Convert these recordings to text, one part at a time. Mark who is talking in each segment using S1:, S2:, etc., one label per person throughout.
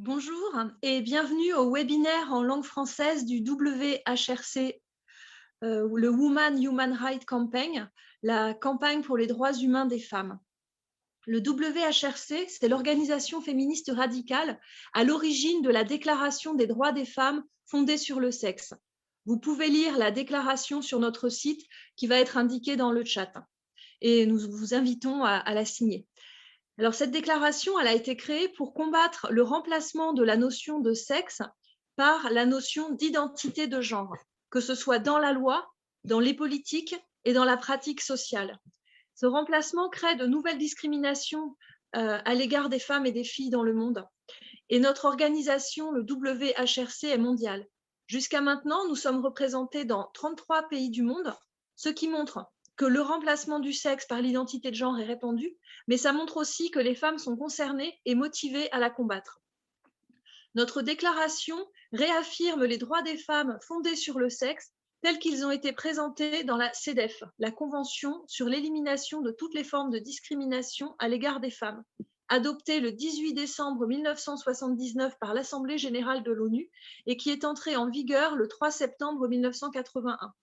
S1: Bonjour et bienvenue au webinaire en langue française du WHRC, le Women Human Rights Campaign, la campagne pour les droits humains des femmes. Le WHRC, c'est l'organisation féministe radicale à l'origine de la Déclaration des droits des femmes fondée sur le sexe. Vous pouvez lire la déclaration sur notre site qui va être indiquée dans le chat et nous vous invitons à la signer. Alors, cette déclaration, elle a été créée pour combattre le remplacement de la notion de sexe par la notion d'identité de genre, que ce soit dans la loi, dans les politiques et dans la pratique sociale. Ce remplacement crée de nouvelles discriminations à l'égard des femmes et des filles dans le monde. Et notre organisation, le WHRC, est mondiale. Jusqu'à maintenant, nous sommes représentés dans 33 pays du monde, ce qui montre que le remplacement du sexe par l'identité de genre est répandu, mais ça montre aussi que les femmes sont concernées et motivées à la combattre. Notre déclaration réaffirme les droits des femmes fondés sur le sexe tels qu'ils ont été présentés dans la CEDEF, la Convention sur l'élimination de toutes les formes de discrimination à l'égard des femmes, adoptée le 18 décembre 1979 par l'Assemblée générale de l'ONU et qui est entrée en vigueur le 3 septembre 1981.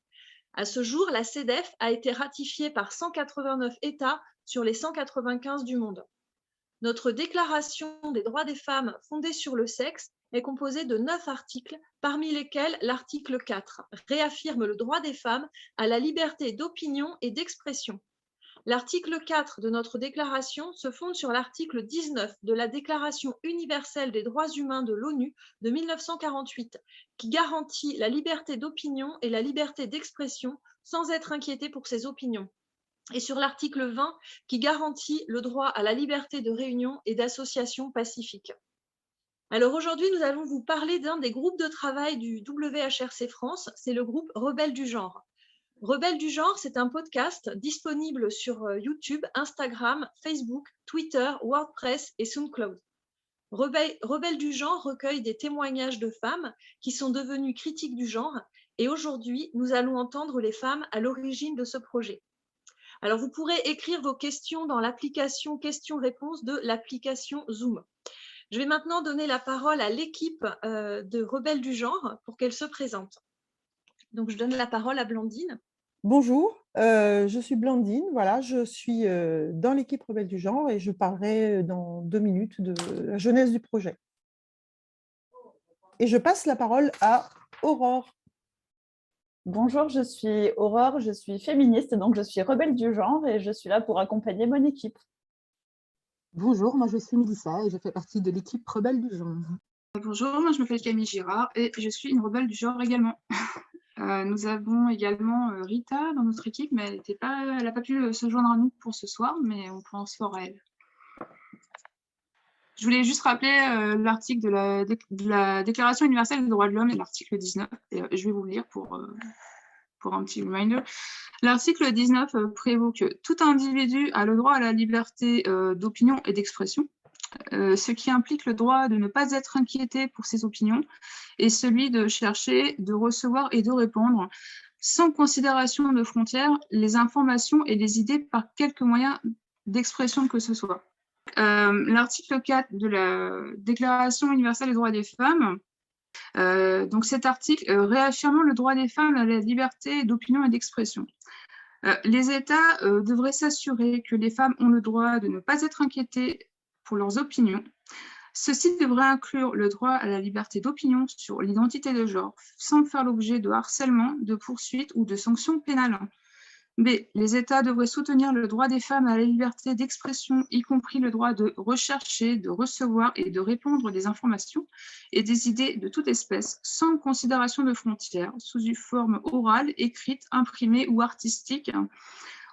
S1: À ce jour, la CEDEF a été ratifiée par 189 États sur les 195 du monde. Notre Déclaration des droits des femmes fondée sur le sexe est composée de 9 articles, parmi lesquels l'article 4 réaffirme le droit des femmes à la liberté d'opinion et d'expression. L'article 4 de notre déclaration se fonde sur l'article 19 de la Déclaration universelle des droits humains de l'ONU de 1948, qui garantit la liberté d'opinion et la liberté d'expression sans être inquiété pour ses opinions, et sur l'article 20 qui garantit le droit à la liberté de réunion et d'association pacifique. Alors aujourd'hui, nous allons vous parler d'un des groupes de travail du WHRC France, c'est le groupe Rebelles du genre. Rebelles du genre, c'est un podcast disponible sur YouTube, Instagram, Facebook, Twitter, WordPress et SoundCloud. Rebelles du genre recueille des témoignages de femmes qui sont devenues critiques du genre et aujourd'hui, nous allons entendre les femmes à l'origine de ce projet. Alors, vous pourrez écrire vos questions dans l'application questions-réponses de l'application Zoom. Je vais maintenant donner la parole à l'équipe de Rebelles du genre pour qu'elle se présente. Donc, je donne la parole à Blandine.
S2: Bonjour, je suis Blandine, voilà, je suis dans l'équipe Rebelles du genre et je parlerai dans 2 minutes de la genèse du projet. Et je passe la parole à Aurore.
S3: Bonjour, je suis Aurore, je suis féministe, donc je suis rebelle du genre et je suis là pour accompagner mon équipe.
S4: Bonjour, moi je suis Mélissa et je fais partie de l'équipe Rebelle du genre.
S5: Bonjour, moi je m'appelle Camille Girard et je suis une rebelle du genre également. Nous avons également Rita dans notre équipe, mais elle n'a pas pu se joindre à nous pour ce soir, mais on pense fort à elle. Je voulais juste rappeler l'article de la Déclaration universelle des droits de l'homme et l'article 19, et je vais vous le lire pour un petit reminder. L'article 19 prévoit que tout individu a le droit à la liberté d'opinion et d'expression, ce qui implique le droit de ne pas être inquiété pour ses opinions et celui de chercher, de recevoir et de répondre, sans considération de frontières, les informations et les idées par quelque moyen d'expression que ce soit. L'article 4 de la Déclaration universelle des droits des femmes, donc cet article réaffirmant le droit des femmes à la liberté d'opinion et d'expression. Les États devraient s'assurer que les femmes ont le droit de ne pas être inquiétées pour leurs opinions. Ceci devrait inclure le droit à la liberté d'opinion sur l'identité de genre, sans faire l'objet de harcèlement, de poursuites ou de sanctions pénales. B. Les États devraient soutenir le droit des femmes à la liberté d'expression, y compris le droit de rechercher, de recevoir et de répondre des informations et des idées de toute espèce, sans considération de frontières, sous une forme orale, écrite, imprimée ou artistique,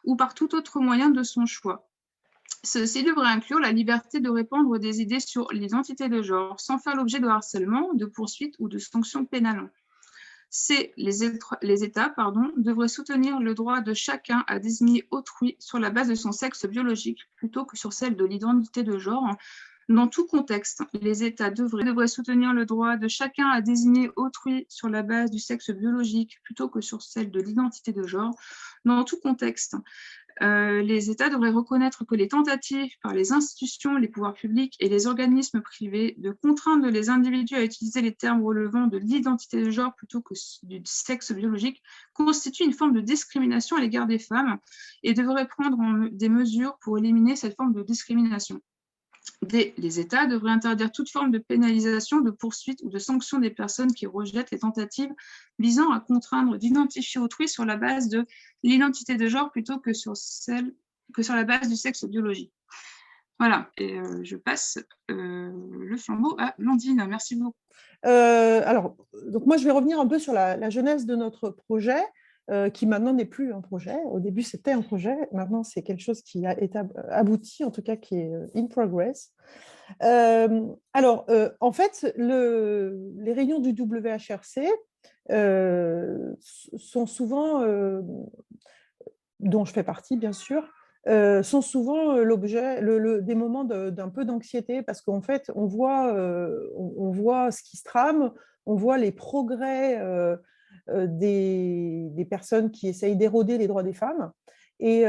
S5: ou par tout autre moyen de son choix. Ceci devrait inclure la liberté de répandre des idées sur l'identité de genre, sans faire l'objet de harcèlement, de poursuites ou de sanctions pénales. C. Les États devraient soutenir le droit de chacun à désigner autrui sur la base de son sexe biologique, plutôt que sur celle de l'identité de genre. Dans tout contexte, les États devraient soutenir le droit de chacun à désigner autrui sur la base du sexe biologique, plutôt que sur celle de l'identité de genre. Dans tout contexte, Les États devraient reconnaître que les tentatives par les institutions, les pouvoirs publics et les organismes privés de contraindre les individus à utiliser les termes relevant de l'identité de genre plutôt que du sexe biologique constituent une forme de discrimination à l'égard des femmes et devraient prendre des mesures pour éliminer cette forme de discrimination. Les États devraient interdire toute forme de pénalisation, de poursuite ou de sanction des personnes qui rejettent les tentatives visant à contraindre d'identifier autrui sur la base de l'identité de genre plutôt que sur la base du sexe biologique. Voilà, et je passe le flambeau à Blandine. Merci beaucoup.
S2: Alors, donc moi, je vais revenir un peu sur la genèse de notre projet, qui maintenant n'est plus un projet. Au début, c'était un projet. Maintenant, c'est quelque chose qui a été abouti, en tout cas, qui est in progress. En fait, les réunions du WHRC sont souvent, dont je fais partie, bien sûr, sont souvent l'objet des moments d'un peu d'anxiété parce qu'en fait, on voit ce qui se trame, on voit les progrès des personnes qui essayent d'éroder les droits des femmes et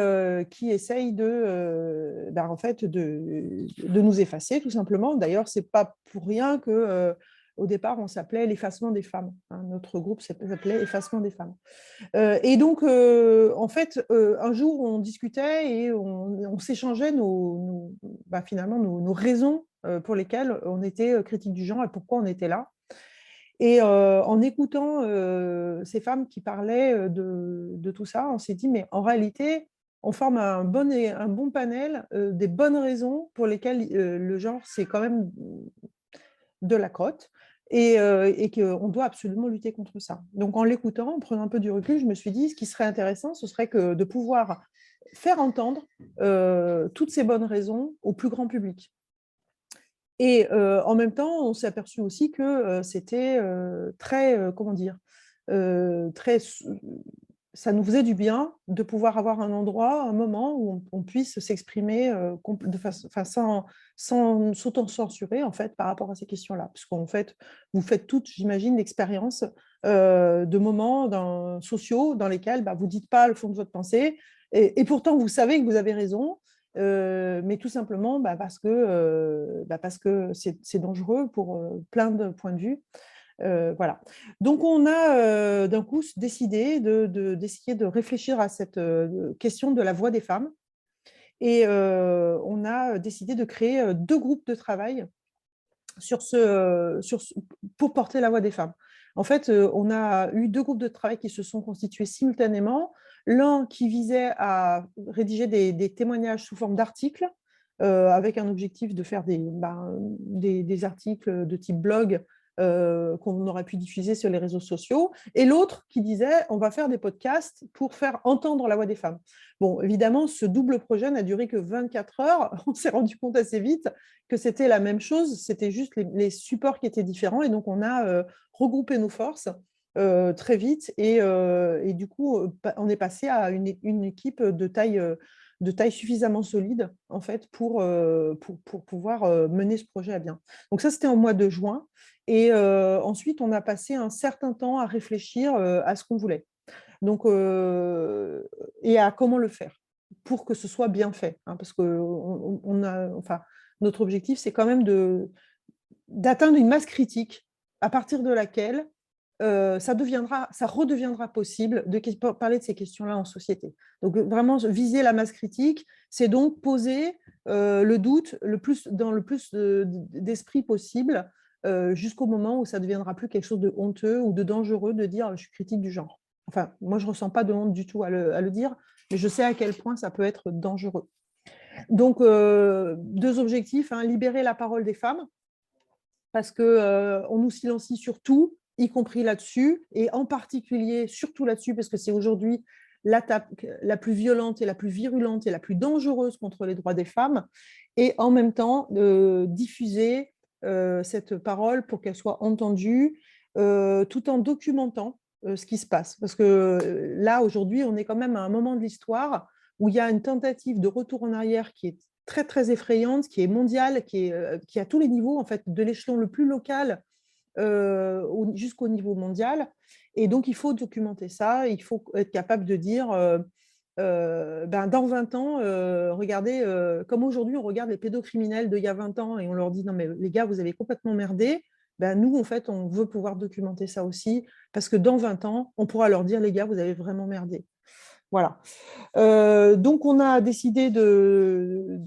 S2: qui essayent en fait, de nous effacer, tout simplement. D'ailleurs, ce n'est pas pour rien que au départ, on s'appelait l'effacement des femmes. Hein, notre groupe s'appelait Effacement des femmes. Et donc, en fait, un jour, on discutait et on s'échangeait finalement nos raisons pour lesquelles on était critique du genre et pourquoi on était là. Et en écoutant ces femmes qui parlaient de tout ça, on s'est dit, mais en réalité, on forme un bon panel des bonnes raisons pour lesquelles le genre, c'est quand même de la crotte et qu'on doit absolument lutter contre ça. Donc, en l'écoutant, en prenant un peu du recul, je me suis dit, ce qui serait intéressant, ce serait de pouvoir faire entendre toutes ces bonnes raisons au plus grand public. Et en même temps, on s'est aperçu aussi que c'était très, comment dire, ça nous faisait du bien de pouvoir avoir un endroit, un moment où on puisse s'exprimer sans s'auto-censurer en fait, par rapport à ces questions-là. Parce qu'en fait, vous faites toutes, j'imagine, l'expérience de moments sociaux dans lesquels vous ne dites pas le fond de votre pensée, et pourtant vous savez que vous avez raison, mais tout simplement parce que c'est dangereux pour plein de points de vue. Voilà. Donc, on a d'un coup décidé d'essayer de réfléchir à cette question de la voix des femmes. Et on a décidé de créer 2 groupes de travail pour porter la voix des femmes. En fait, on a eu 2 groupes de travail qui se sont constitués simultanément. L'un qui visait à rédiger des témoignages sous forme d'articles, avec un objectif de faire des articles de type blog qu'on aurait pu diffuser sur les réseaux sociaux, et l'autre qui disait on va faire des podcasts pour faire entendre la voix des femmes. Bon, évidemment, ce double projet n'a duré que 24 heures. On s'est rendu compte assez vite que c'était la même chose, c'était juste les supports qui étaient différents, et donc on a regroupé nos forces très vite, et du coup, on est passé à une équipe de taille suffisamment solide en fait, pour pouvoir mener ce projet à bien. Donc ça, c'était en mois de juin. Et ensuite, on a passé un certain temps à réfléchir à ce qu'on voulait. Donc, et à comment le faire pour que ce soit bien fait. Hein, parce que notre objectif, c'est quand même d'atteindre une masse critique à partir de laquelle ça redeviendra possible de parler de ces questions-là en société. Donc, vraiment, viser la masse critique, c'est donc poser le doute dans le plus d'esprit possible, jusqu'au moment où ça ne deviendra plus quelque chose de honteux ou de dangereux de dire « je suis critique du genre ». Enfin, moi, je ne ressens pas de honte du tout à le dire, mais je sais à quel point ça peut être dangereux. Donc, 2 objectifs, hein, libérer la parole des femmes, parce qu'on nous silencie sur tout, y compris là-dessus, et en particulier surtout là-dessus, parce que c'est aujourd'hui l'attaque la plus violente et la plus virulente et la plus dangereuse contre les droits des femmes, et en même temps diffuser cette parole pour qu'elle soit entendue, tout en documentant ce qui se passe. Parce que là, aujourd'hui, on est quand même à un moment de l'histoire où il y a une tentative de retour en arrière qui est très, très effrayante, qui est mondiale, qui est à tous les niveaux, en fait, de l'échelon le plus local jusqu'au niveau mondial. Et donc, il faut documenter ça, il faut être capable de dire dans 20 ans, regardez, comme aujourd'hui, on regarde les pédocriminels d'il y a 20 ans et on leur dit, non, mais les gars, vous avez complètement merdé. Nous, en fait, on veut pouvoir documenter ça aussi, parce que dans 20 ans, on pourra leur dire, les gars, vous avez vraiment merdé. Voilà. Donc, on a décidé de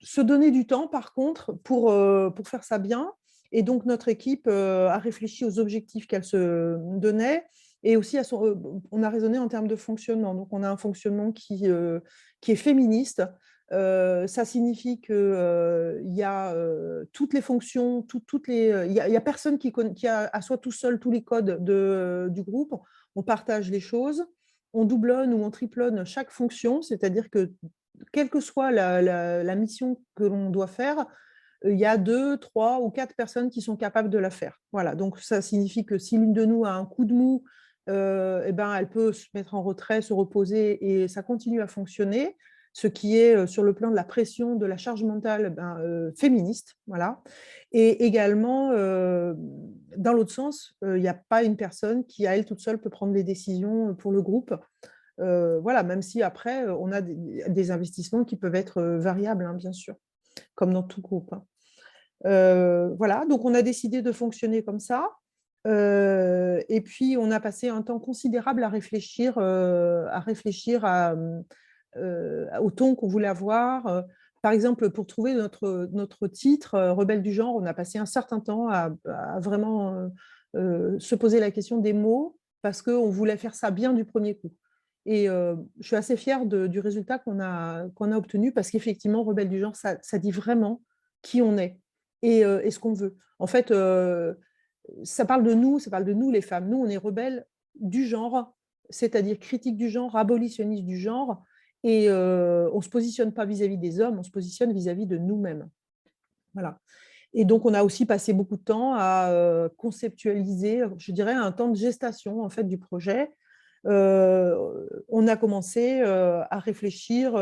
S2: se donner du temps, par contre, pour faire ça bien. Et donc, notre équipe a réfléchi aux objectifs qu'elle se donnait et aussi on a raisonné en termes de fonctionnement. Donc, on a un fonctionnement qui est féministe. Ça signifie qu'il y a toutes les fonctions, il y a personne qui a à soi tout seul tous les codes du groupe. On partage les choses. On doublonne ou on triplonne chaque fonction, c'est-à-dire que quelle que soit la mission que l'on doit faire, il y a 2, 3 ou 4 personnes qui sont capables de la faire. Voilà, donc ça signifie que si l'une de nous a un coup de mou, elle peut se mettre en retrait, se reposer et ça continue à fonctionner, ce qui est sur le plan de la pression, de la charge mentale féministe. Voilà. Et également, dans l'autre sens, il n'y a pas une personne qui, à elle toute seule, peut prendre des décisions pour le groupe. Voilà, même si après, on a des investissements qui peuvent être variables, hein, bien sûr, comme dans tout groupe. Hein. Voilà, donc on a décidé de fonctionner comme ça. Et puis, on a passé un temps considérable à réfléchir au ton qu'on voulait avoir. Par exemple, pour trouver notre titre, Rebelle du genre, on a passé un certain temps à vraiment se poser la question des mots, parce qu'on voulait faire ça bien du premier coup. Et je suis assez fière du résultat qu'on a obtenu, parce qu'effectivement, Rebelle du genre, ça dit vraiment qui on est et ce qu'on veut. En fait, ça parle de nous les femmes. Nous, on est rebelles du genre, c'est-à-dire critique du genre, abolitionniste du genre, et on ne se positionne pas vis-à-vis des hommes, on se positionne vis-à-vis de nous-mêmes. Voilà. Et donc, on a aussi passé beaucoup de temps à conceptualiser, je dirais, un temps de gestation en fait, du projet. On a commencé à réfléchir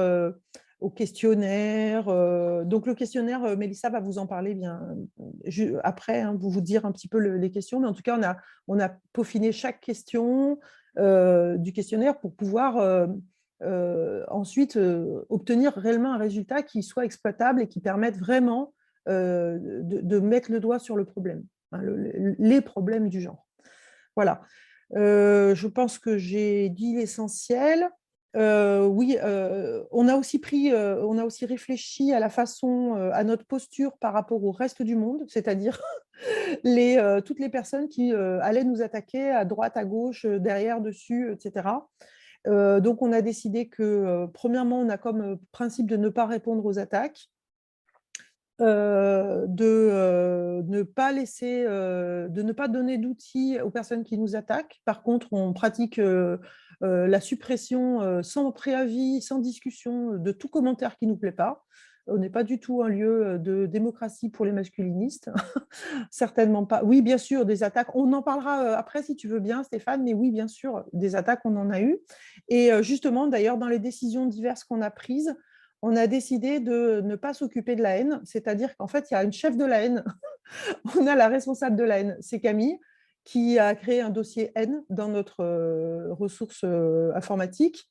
S2: au questionnaire. Donc, le questionnaire, Mélissa va vous en parler bien après, hein, vous dire un petit peu les questions. Mais en tout cas, on a peaufiné chaque question du questionnaire pour pouvoir ensuite obtenir réellement un résultat qui soit exploitable et qui permette vraiment de mettre le doigt sur le problème, hein, les problèmes du genre. Voilà. Je pense que j'ai dit l'essentiel. Oui, on a aussi réfléchi à la façon, à notre posture par rapport au reste du monde, c'est-à-dire toutes les personnes qui allaient nous attaquer à droite, à gauche, derrière, dessus, etc. Donc, on a décidé que, premièrement, on a comme principe de ne pas répondre aux attaques, de ne pas donner d'outils aux personnes qui nous attaquent. Par contre, on pratique la suppression sans préavis, sans discussion de tout commentaire qui ne nous plaît pas. On n'est pas du tout un lieu de démocratie pour les masculinistes. Certainement pas. Oui, bien sûr, des attaques. On en parlera après si tu veux bien, Stéphane, mais oui, bien sûr, des attaques, on en a eu. Et justement, d'ailleurs, dans les décisions diverses qu'on a prises, on a décidé de ne pas s'occuper de la haine, c'est-à-dire qu'en fait, il y a une chef de la haine, on a la responsable de la haine, c'est Camille, qui a créé un dossier haine dans notre ressource informatique,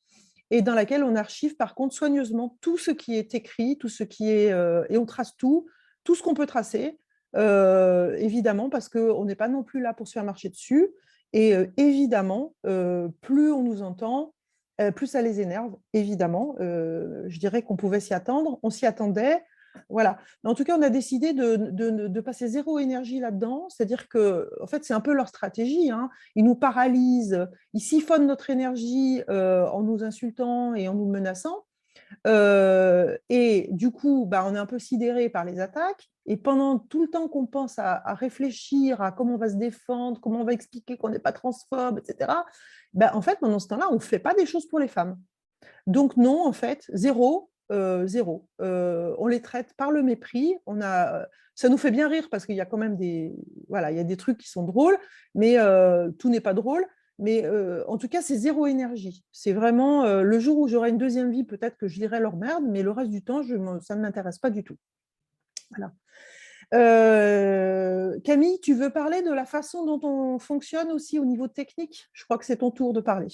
S2: et dans laquelle on archive par contre soigneusement tout ce qui est écrit, tout ce qui est, et on trace tout ce qu'on peut tracer, évidemment, parce qu'on n'est pas non plus là pour se faire marcher dessus, et évidemment, plus on nous entend, plus ça les énerve, évidemment. Je dirais qu'on pouvait s'y attendre, on s'y attendait. Voilà. Mais en tout cas, on a décidé de passer zéro énergie là-dedans, c'est-à-dire que, en fait, c'est un peu leur stratégie. Hein. Ils nous paralysent, ils siphonnent notre énergie en nous insultant et en nous menaçant. Et du coup, on est un peu sidéré par les attaques. Et pendant tout le temps qu'on pense à réfléchir à comment on va se défendre, comment on va expliquer qu'on n'est pas transphobe, etc., en fait, pendant ce temps-là, on ne fait pas des choses pour les femmes. Donc non, en fait, zéro. On les traite par le mépris. Ça nous fait bien rire parce qu'il y a quand même il y a des trucs qui sont drôles, mais tout n'est pas drôle. Mais en tout cas, c'est zéro énergie. C'est vraiment le jour où j'aurai une deuxième vie, peut-être que je lirai leur merde, mais le reste du temps, ça ne m'intéresse pas du tout. Voilà. Camille, tu veux parler de la façon dont on fonctionne aussi au niveau technique? Je crois que c'est ton tour de parler.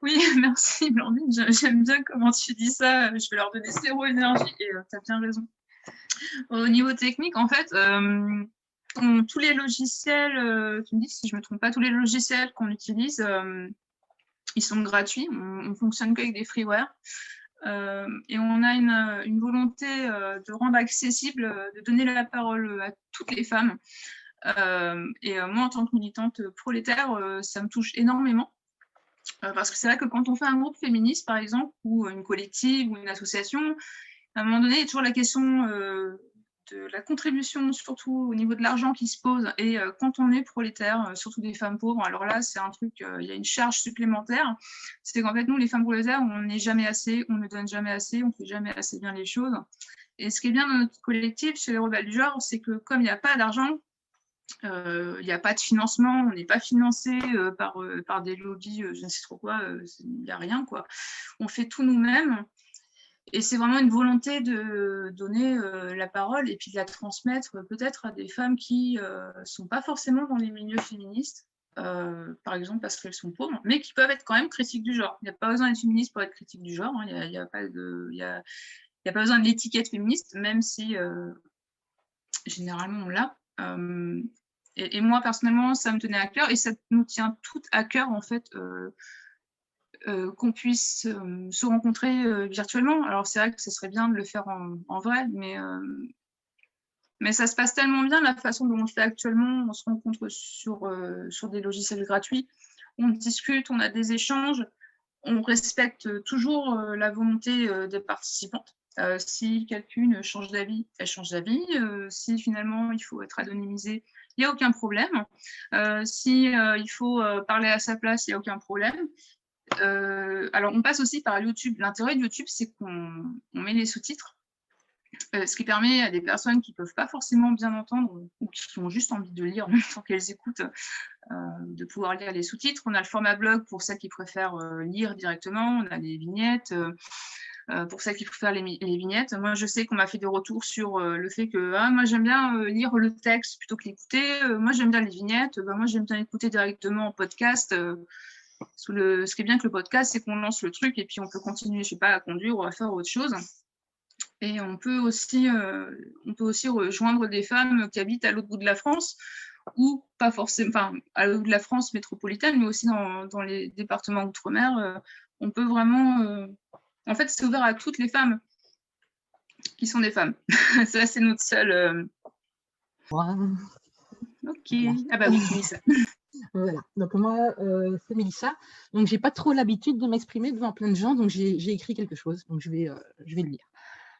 S5: Oui, merci Blandine, j'aime bien comment tu dis ça, je vais leur donner 0 énergie et tu as bien raison. Au niveau technique, en fait, tous les logiciels, tu me dis si je ne me trompe pas, tous les logiciels qu'on utilise, ils sont gratuits, on fonctionne qu'avec des freeware. Et on a une volonté de rendre accessible, de donner la parole à toutes les femmes. Et moi, en tant que militante prolétaire, ça me touche énormément. Parce que c'est vrai que quand on fait un groupe féministe, par exemple, ou une collective, ou une association, à un moment donné, il y a toujours la question de la contribution, surtout au niveau de l'argent qui se pose. Et quand on est prolétaire, surtout des femmes pauvres, alors là, c'est un truc, il y a une charge supplémentaire. C'est qu'en fait, nous, les femmes prolétaires, on n'est jamais assez, on ne donne jamais assez, on ne fait jamais assez bien les choses. Et ce qui est bien dans notre collectif, chez les Rebelles du Genre, c'est que comme il n'y a pas d'argent, il n'y a pas de financement, on n'est pas financé par des lobbies, je ne sais trop quoi, il n'y a rien, quoi. On fait tout nous-mêmes. Et c'est vraiment une volonté de donner la parole et puis de la transmettre peut-être à des femmes qui ne sont pas forcément dans les milieux féministes, par exemple parce qu'elles sont pauvres, mais qui peuvent être quand même critiques du genre. Il n'y a pas besoin d'être féministe pour être critique du genre, hein. Il n'y a pas besoin de l'étiquette féministe, même si généralement on l'a. Et moi, personnellement, ça me tenait à cœur et ça nous tient toutes à cœur, en fait, qu'on puisse se rencontrer virtuellement. Alors, c'est vrai que ce serait bien de le faire en vrai, mais ça se passe tellement bien, la façon dont on le fait actuellement. On se rencontre sur des logiciels gratuits, on discute, on a des échanges, on respecte toujours la volonté des participantes. Si quelqu'une change d'avis, elle change d'avis. Si finalement, il faut être anonymisé, il n'y a aucun problème. Si il faut parler à sa place, il n'y a aucun problème. Alors, on passe aussi par YouTube. L'intérêt de YouTube, c'est qu'on met les sous-titres, ce qui permet à des personnes qui ne peuvent pas forcément bien entendre ou qui ont juste envie de lire en même temps qu'elles écoutent, de pouvoir lire les sous-titres. On a le format blog pour celles qui préfèrent lire directement. On a les vignettes pour celles qui préfèrent les vignettes. Moi, je sais qu'on m'a fait des retours sur le fait que moi, j'aime bien lire le texte plutôt que l'écouter. Moi, j'aime bien les vignettes. Moi, j'aime bien écouter directement en podcast. Ce qui est bien avec le podcast, c'est qu'on lance le truc et puis on peut continuer, je sais pas, à conduire ou à faire autre chose. Et on peut aussi rejoindre des femmes qui habitent à l'autre bout de la France ou pas forcément, enfin, à l'autre bout de la France métropolitaine, mais aussi dans les départements outre-mer. On peut vraiment... en fait, c'est ouvert à toutes les femmes qui sont des femmes. Ça, c'est notre seul...
S4: Wow.
S5: Ok. Ah bah oui, Mélissa.
S4: Voilà, donc moi, c'est Mélissa. Donc, j'ai pas trop l'habitude de m'exprimer devant plein de gens, donc j'ai écrit quelque chose, donc je vais le lire.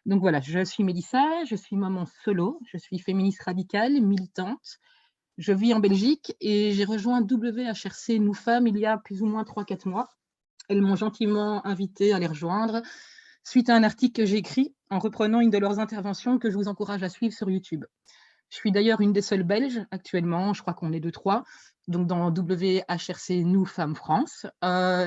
S4: Donc voilà, je suis Mélissa, je suis maman solo, je suis féministe radicale, militante. Je vis en Belgique et j'ai rejoint WHRC Nous Femmes il y a plus ou moins 3-4 mois. Elles m'ont gentiment invitée à les rejoindre suite à un article que j'ai écrit en reprenant une de leurs interventions que je vous encourage à suivre sur YouTube. Je suis d'ailleurs une des seules Belges actuellement, je crois qu'on est 2-3, donc dans WHRC Nous Femmes France.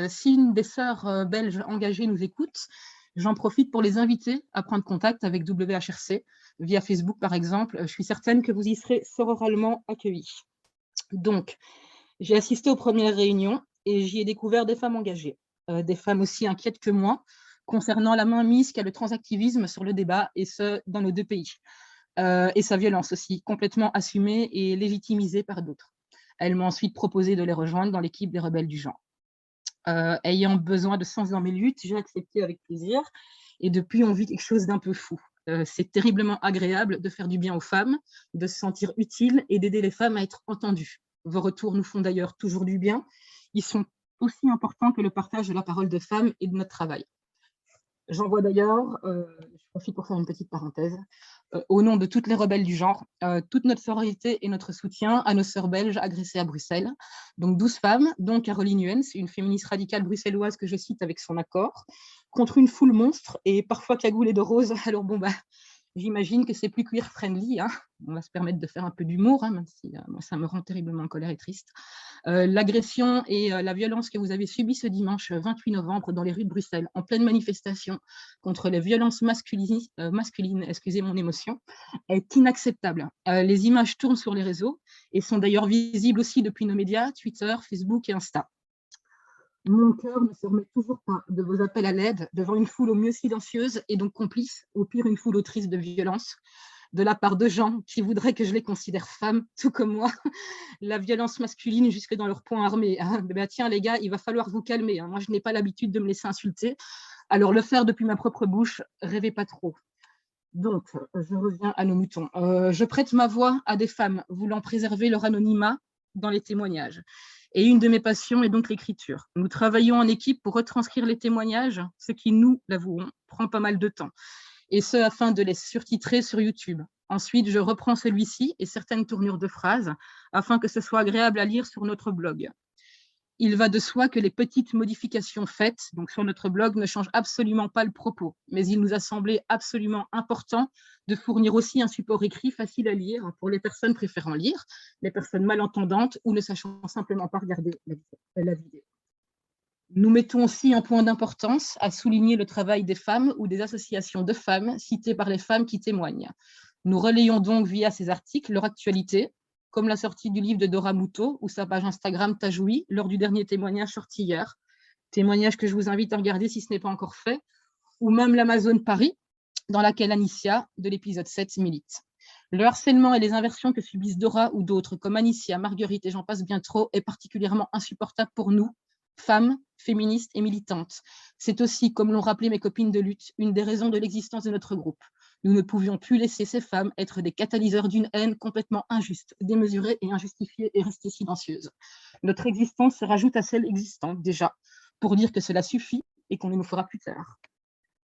S4: Si une des sœurs belges engagées nous écoute, j'en profite pour les inviter à prendre contact avec WHRC via Facebook par exemple. Je suis certaine que vous y serez sororalement accueillis. Donc, j'ai assisté aux premières réunions et j'y ai découvert des femmes engagées, des femmes aussi inquiètes que moi concernant la mainmise qu'a le transactivisme sur le débat, et ce, dans nos deux pays. Et sa violence aussi, complètement assumée et légitimisée par d'autres. Elle m'a ensuite proposé de les rejoindre dans l'équipe des Rebelles du Genre. Ayant besoin de sens dans mes luttes, j'ai accepté avec plaisir, et depuis, on vit quelque chose d'un peu fou. C'est terriblement agréable de faire du bien aux femmes, de se sentir utile et d'aider les femmes à être entendues. Vos retours nous font d'ailleurs toujours du bien. Ils sont aussi importants que le partage de la parole de femmes et de notre travail. J'en vois d'ailleurs, je profite pour faire une petite parenthèse, au nom de toutes les rebelles du genre, toute notre sororité et notre soutien à nos sœurs belges agressées à Bruxelles. Donc 12 femmes, dont Caroline Huens, une féministe radicale bruxelloise que je cite avec son accord, contre une foule monstre et parfois cagoulée de rose. Alors bon, j'imagine que c'est plus queer friendly, hein. On va se permettre de faire un peu d'humour, hein, même si moi, ça me rend terriblement en colère et triste. L'agression et la violence que vous avez subies ce dimanche 28 novembre dans les rues de Bruxelles, en pleine manifestation contre les violences masculines, excusez mon émotion, est inacceptable. Les images tournent sur les réseaux et sont d'ailleurs visibles aussi depuis nos médias, Twitter, Facebook et Insta. Mon cœur ne se remet toujours pas de vos appels à l'aide devant une foule au mieux silencieuse et donc complice, au pire une foule autrice de violence, de la part de gens qui voudraient que je les considère femmes, tout comme moi, la violence masculine jusque dans leur poing armé. Ah, ben tiens les gars, il va falloir vous calmer, hein. Moi je n'ai pas l'habitude de me laisser insulter, alors le faire depuis ma propre bouche, rêvez pas trop. Donc, je reviens à nos moutons. Je prête ma voix à des femmes voulant préserver leur anonymat dans les témoignages. Et une de mes passions est donc l'écriture. Nous travaillons en équipe pour retranscrire les témoignages, ce qui, nous l'avouons, prend pas mal de temps. Et ce, afin de les surtitrer sur YouTube. Ensuite, je reprends celui-ci et certaines tournures de phrases afin que ce soit agréable à lire sur notre blog. Il va de soi que les petites modifications faites donc sur notre blog ne changent absolument pas le propos, mais il nous a semblé absolument important de fournir aussi un support écrit facile à lire pour les personnes préférant lire, les personnes malentendantes ou ne sachant simplement pas regarder la vidéo. Nous mettons aussi un point d'importance à souligner le travail des femmes ou des associations de femmes citées par les femmes qui témoignent. Nous relayons donc via ces articles leur actualité, comme la sortie du livre de Dora Muto ou sa page Instagram Tajoui lors du dernier témoignage sorti hier, témoignage que je vous invite à regarder si ce n'est pas encore fait, ou même l'Amazon Paris, dans laquelle Anicia, de l'épisode 7, milite. Le harcèlement et les inversions que subissent Dora ou d'autres, comme Anicia, Marguerite et j'en passe bien trop, est particulièrement insupportable pour nous, femmes, féministes et militantes. C'est aussi, comme l'ont rappelé mes copines de lutte, une des raisons de l'existence de notre groupe. Nous ne pouvions plus laisser ces femmes être des catalyseurs d'une haine complètement injuste, démesurée et injustifiée et rester silencieuses. Notre existence se rajoute à celle existante déjà, pour dire que cela suffit et qu'on ne nous fera plus taire.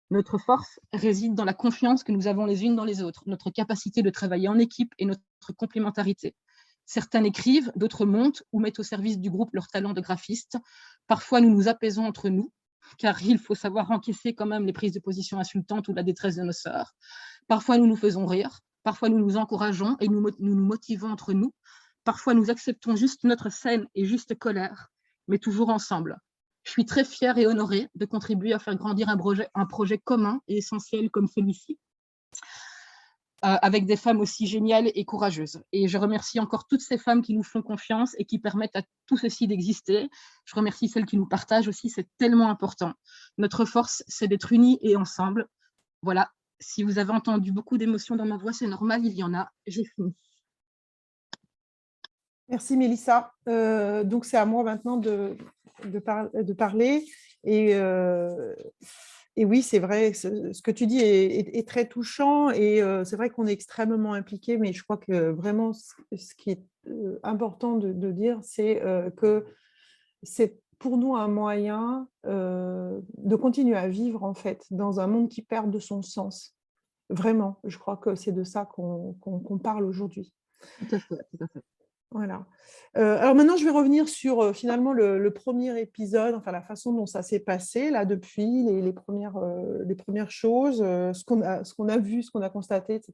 S4: Notre force réside dans la confiance que nous avons les unes dans les autres, notre capacité de travailler en équipe et notre complémentarité. Certains écrivent, d'autres montent ou mettent au service du groupe leur talent de graphiste. Parfois, nous nous apaisons entre nous, car il faut savoir encaisser quand même les prises de position insultantes ou la détresse de nos sœurs. Parfois, nous nous faisons rire, parfois nous nous encourageons et nous nous motivons entre nous. Parfois, nous acceptons juste notre scène et juste colère, mais toujours ensemble. Je suis très fière et honorée de contribuer à faire grandir un projet commun et essentiel comme celui-ci, avec des femmes aussi géniales et courageuses. Et je remercie encore toutes ces femmes qui nous font confiance et qui permettent à tout ceci d'exister. Je remercie celles qui nous partagent aussi, c'est tellement important. Notre force, c'est d'être unis et ensemble. Voilà, si vous avez entendu beaucoup d'émotions dans ma voix, c'est normal, il y en a, j'ai fini.
S2: Merci Mélissa. Donc c'est à moi maintenant de parler. Et oui, c'est vrai, ce que tu dis est très touchant et c'est vrai qu'on est extrêmement impliqués, mais je crois que vraiment ce qui est important de dire, c'est que c'est pour nous un moyen de continuer à vivre en fait dans un monde qui perd de son sens. Vraiment, je crois que c'est de ça qu'on parle aujourd'hui.
S4: Tout à fait, tout à fait.
S2: Voilà. Alors maintenant, je vais revenir sur finalement le premier épisode, enfin la façon dont ça s'est passé là depuis, les premières choses, ce qu'on a vu, ce qu'on a constaté, etc.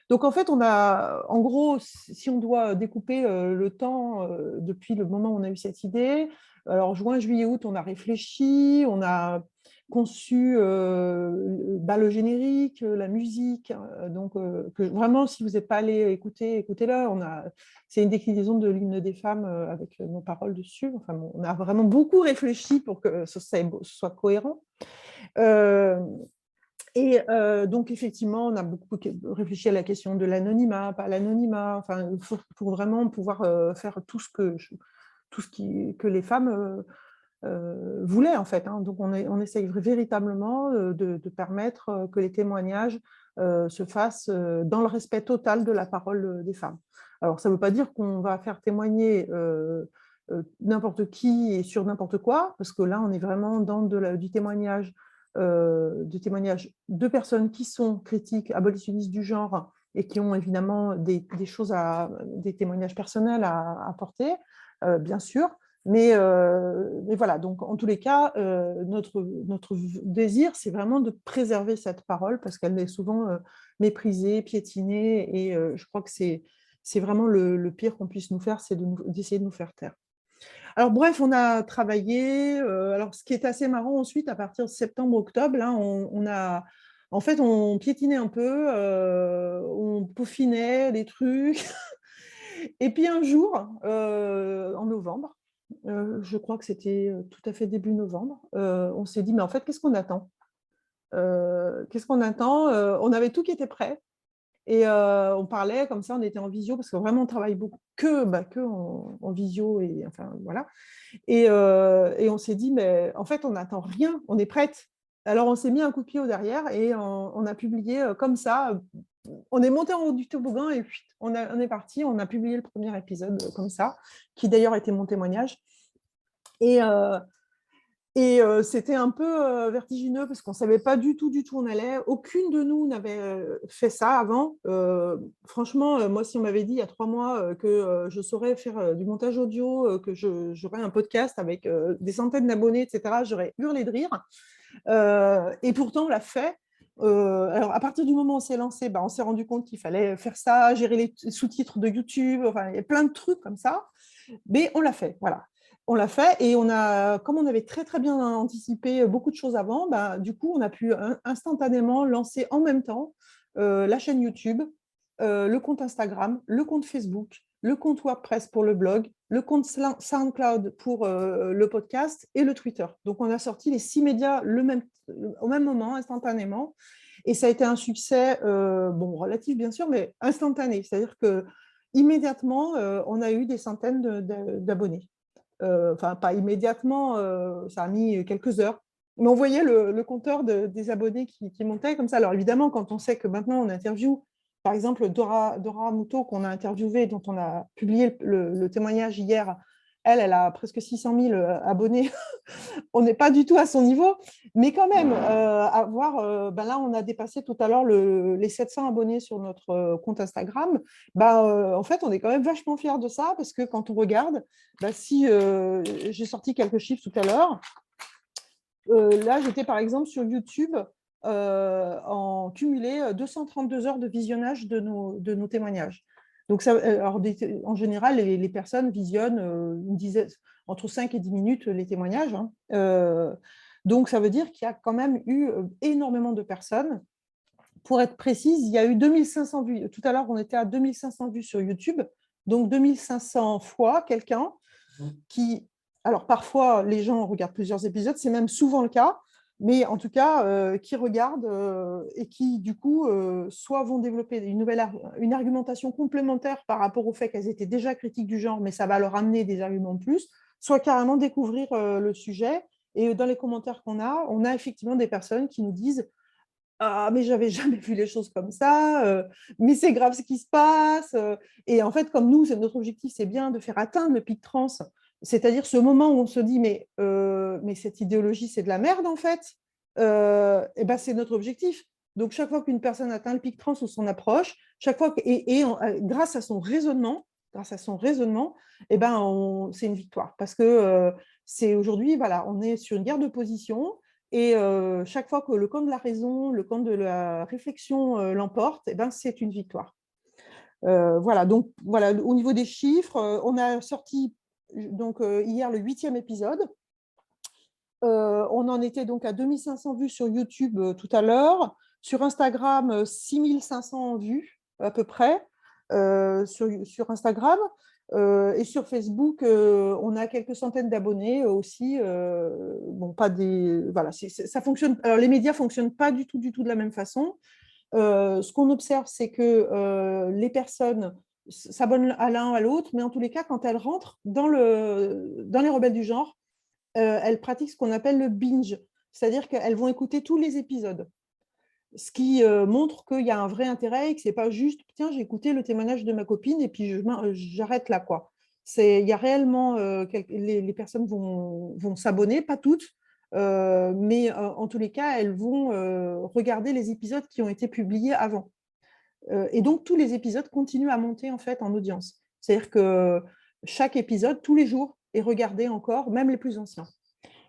S2: Donc en fait, en gros, si on doit découper le temps depuis le moment où on a eu cette idée, alors juin, juillet, août, on a réfléchi, on a conçu le générique, la musique, donc que vraiment, si vous n'êtes pas allé écouter, écoutez-le. C'est une déclinaison de l'hymne des femmes avec nos paroles dessus. Enfin, on a vraiment beaucoup réfléchi pour que ce soit cohérent. Donc, effectivement, on a beaucoup réfléchi à la question de l'anonymat, pas l'anonymat, enfin, pour vraiment pouvoir faire tout ce que les femmes voulaient, en fait. Hein. Donc, on essaye véritablement de permettre que les témoignages se fassent dans le respect total de la parole des femmes. Alors, ça ne veut pas dire qu'on va faire témoigner n'importe qui et sur n'importe quoi, parce que là, on est vraiment dans du témoignage de personnes qui sont critiques, abolitionnistes du genre et qui ont évidemment des témoignages personnels à apporter, bien sûr. Mais voilà, donc en tous les cas, notre désir, c'est vraiment de préserver cette parole parce qu'elle est souvent méprisée, piétinée et je crois que c'est vraiment le pire qu'on puisse nous faire, c'est d'essayer de nous faire taire. Alors bref, on a travaillé. Alors ce qui est assez marrant ensuite, à partir de septembre-octobre, là, on piétinait un peu, on peaufinait les trucs. Et puis un jour, en novembre, Je crois que c'était tout à fait début novembre. On s'est dit, mais en fait, qu'est-ce qu'on attend? Qu'est-ce qu'on attend? On avait tout qui était prêt. Et on parlait comme ça, on était en visio, parce que vraiment, on travaille beaucoup que en visio. Et, enfin, voilà. Et on s'est dit, mais en fait, on n'attend rien, on est prête. Alors, on s'est mis un coup de pied au derrière et on a publié comme ça. On est monté en haut du toboggan et on est parti. On a publié le premier épisode comme ça, qui d'ailleurs était mon témoignage. Et c'était un peu vertigineux parce qu'on ne savait pas du tout où on allait. Aucune de nous n'avait fait ça avant. Franchement, moi, si on m'avait dit il y a 3 mois que je saurais faire du montage audio, que j'aurais un podcast avec des centaines d'abonnés, etc., j'aurais hurlé de rire. Et pourtant, on l'a fait. Alors, à partir du moment où on s'est lancé, on s'est rendu compte qu'il fallait faire ça, gérer les sous-titres de YouTube, enfin, il y a plein de trucs comme ça. Mais on l'a fait, voilà. On l'a fait et comme on avait très très bien anticipé beaucoup de choses avant, du coup, on a pu instantanément lancer en même temps la chaîne YouTube, le compte Instagram, le compte Facebook, le compte WordPress pour le blog, le compte SoundCloud pour le podcast et le Twitter. Donc, on a sorti les 6 médias au même moment, instantanément. Et ça a été un succès, relatif bien sûr, mais instantané. C'est-à-dire que immédiatement, on a eu des centaines d'abonnés. Enfin, pas immédiatement, ça a mis quelques heures. Mais on voyait le compteur des abonnés qui montait comme ça. Alors évidemment, quand on sait que maintenant on interviewe, par exemple, Dora Muto, qu'on a interviewée, dont on a publié le témoignage hier, elle a presque 600 000 abonnés. On n'est pas du tout à son niveau, mais quand même, là, on a dépassé tout à l'heure les 700 abonnés sur notre compte Instagram. En fait, on est quand même vachement fiers de ça, parce que quand on regarde, si j'ai sorti quelques chiffres tout à l'heure, là, j'étais par exemple sur YouTube en cumulé 232 heures de visionnage de nos témoignages. Donc, en général, les personnes visionnent une dizaine, entre 5 et 10 minutes les témoignages. Donc, ça veut dire qu'il y a quand même eu énormément de personnes. Pour être précise, il y a eu 2500 vues. Tout à l'heure, on était à 2500 vues sur YouTube. Donc, 2500 fois quelqu'un qui... Alors, parfois, les gens regardent plusieurs épisodes, c'est même souvent le cas, mais en tout cas, qui regardent et qui, du coup, soit vont développer une argumentation complémentaire par rapport au fait qu'elles étaient déjà critiques du genre, mais ça va leur amener des arguments de plus, soit carrément découvrir le sujet. Et dans les commentaires qu'on a, on a effectivement des personnes qui nous disent « Ah, mais j'avais jamais vu les choses comme ça, mais c'est grave ce qui se passe. » Et en fait, comme nous, notre objectif, c'est bien de faire atteindre le pic trans, c'est-à-dire ce moment où on se dit mais cette idéologie, c'est de la merde, en fait. C'est notre objectif. Donc, chaque fois qu'une personne atteint le pic trans ou son approche, grâce à son raisonnement, c'est une victoire. Parce que c'est aujourd'hui, voilà, on est sur une guerre de position. Et chaque fois que le camp de la raison, le camp de la réflexion l'emporte, c'est une victoire. Voilà, donc voilà, au niveau des chiffres, on a sorti donc, hier le 8e épisode. On en était donc à 2500 vues sur YouTube tout à l'heure. Sur Instagram, 6500 vues à peu près sur Instagram. Et sur Facebook, on a quelques centaines d'abonnés aussi. Pas des... Voilà, ça fonctionne. Alors, les médias ne fonctionnent pas du tout de la même façon. Ce qu'on observe, c'est que les personnes s'abonnent à l'un à l'autre, mais en tous les cas, quand elles rentrent dans les rebelles du genre, elles pratiquent ce qu'on appelle le binge, c'est-à-dire qu'elles vont écouter tous les épisodes, ce qui montre qu'il y a un vrai intérêt et que ce n'est pas juste « tiens, j'ai écouté le témoignage de ma copine et puis j'arrête là ». Il y a réellement, les personnes vont s'abonner, pas toutes, mais en tous les cas, elles vont regarder les épisodes qui ont été publiés avant. Et donc, tous les épisodes continuent à monter en fait en audience. C'est-à-dire que chaque épisode, tous les jours, est regardé encore, même les plus anciens.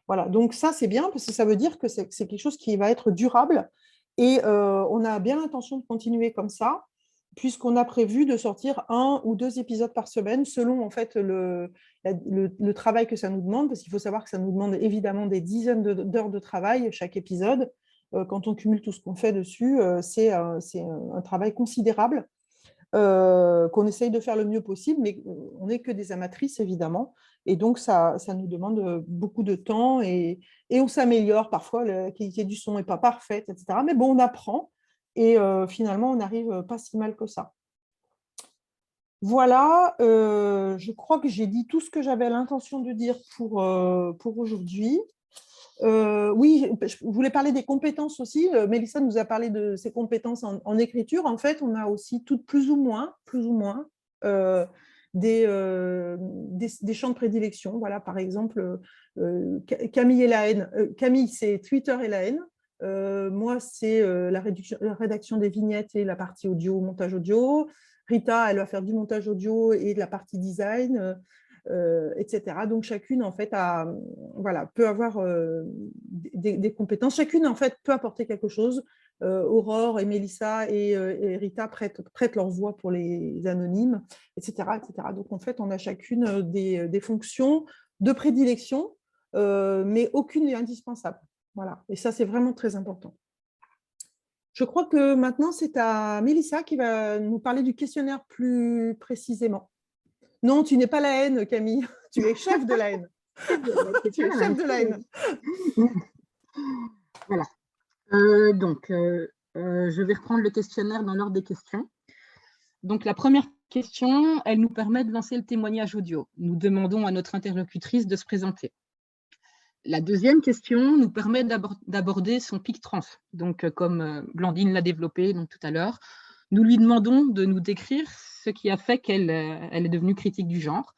S2: Voilà, donc ça, c'est bien parce que ça veut dire que c'est quelque chose qui va être durable et on a bien l'intention de continuer comme ça, puisqu'on a prévu de sortir 1 ou 2 épisodes par semaine selon en fait le travail que ça nous demande, parce qu'il faut savoir que ça nous demande évidemment des dizaines d'heures de travail chaque épisode. Quand on cumule tout ce qu'on fait dessus, c'est un travail considérable. qu'on essaye de faire le mieux possible, mais on n'est que des amatrices, évidemment. Et donc, ça nous demande beaucoup de temps et on s'améliore. Parfois, la qualité du son n'est pas parfaite, etc. Mais bon, on apprend et finalement, on n'arrive pas si mal que ça. Voilà, je crois que j'ai dit tout ce que j'avais l'intention de dire pour aujourd'hui. Oui, je voulais parler des compétences aussi. Mélissa nous a parlé de ses compétences en écriture. En fait, on a aussi toutes plus ou moins des champs de prédilection. Voilà, par exemple, Camille et la haine. Camille, c'est Twitter et la haine. Moi, c'est la rédaction des vignettes et la partie audio, montage audio. Rita, elle va faire du montage audio et de la partie design. Etc. Donc, chacune, en fait, peut avoir des compétences. Chacune, en fait, peut apporter quelque chose. Aurore et Mélissa et Rita prêtent leur voix pour les anonymes, etc., etc. Donc, en fait, on a chacune des fonctions de prédilection, mais aucune n'est indispensable. Voilà. Et ça, c'est vraiment très important. Je crois que maintenant, c'est à Mélissa qui va nous parler du questionnaire plus précisément. Non, tu n'es pas la haine, Camille. Tu es chef de la haine. Tu es chef de la haine.
S4: Voilà. Donc, je vais reprendre le questionnaire dans l'ordre des questions. Donc, la première question, elle nous permet de lancer le témoignage audio. Nous demandons à notre interlocutrice de se présenter. La deuxième question nous permet d'aborder son pic trans. Donc, comme Blandine l'a développé donc, tout à l'heure, nous lui demandons de nous décrire ce qui a fait qu'elle est devenue critique du genre.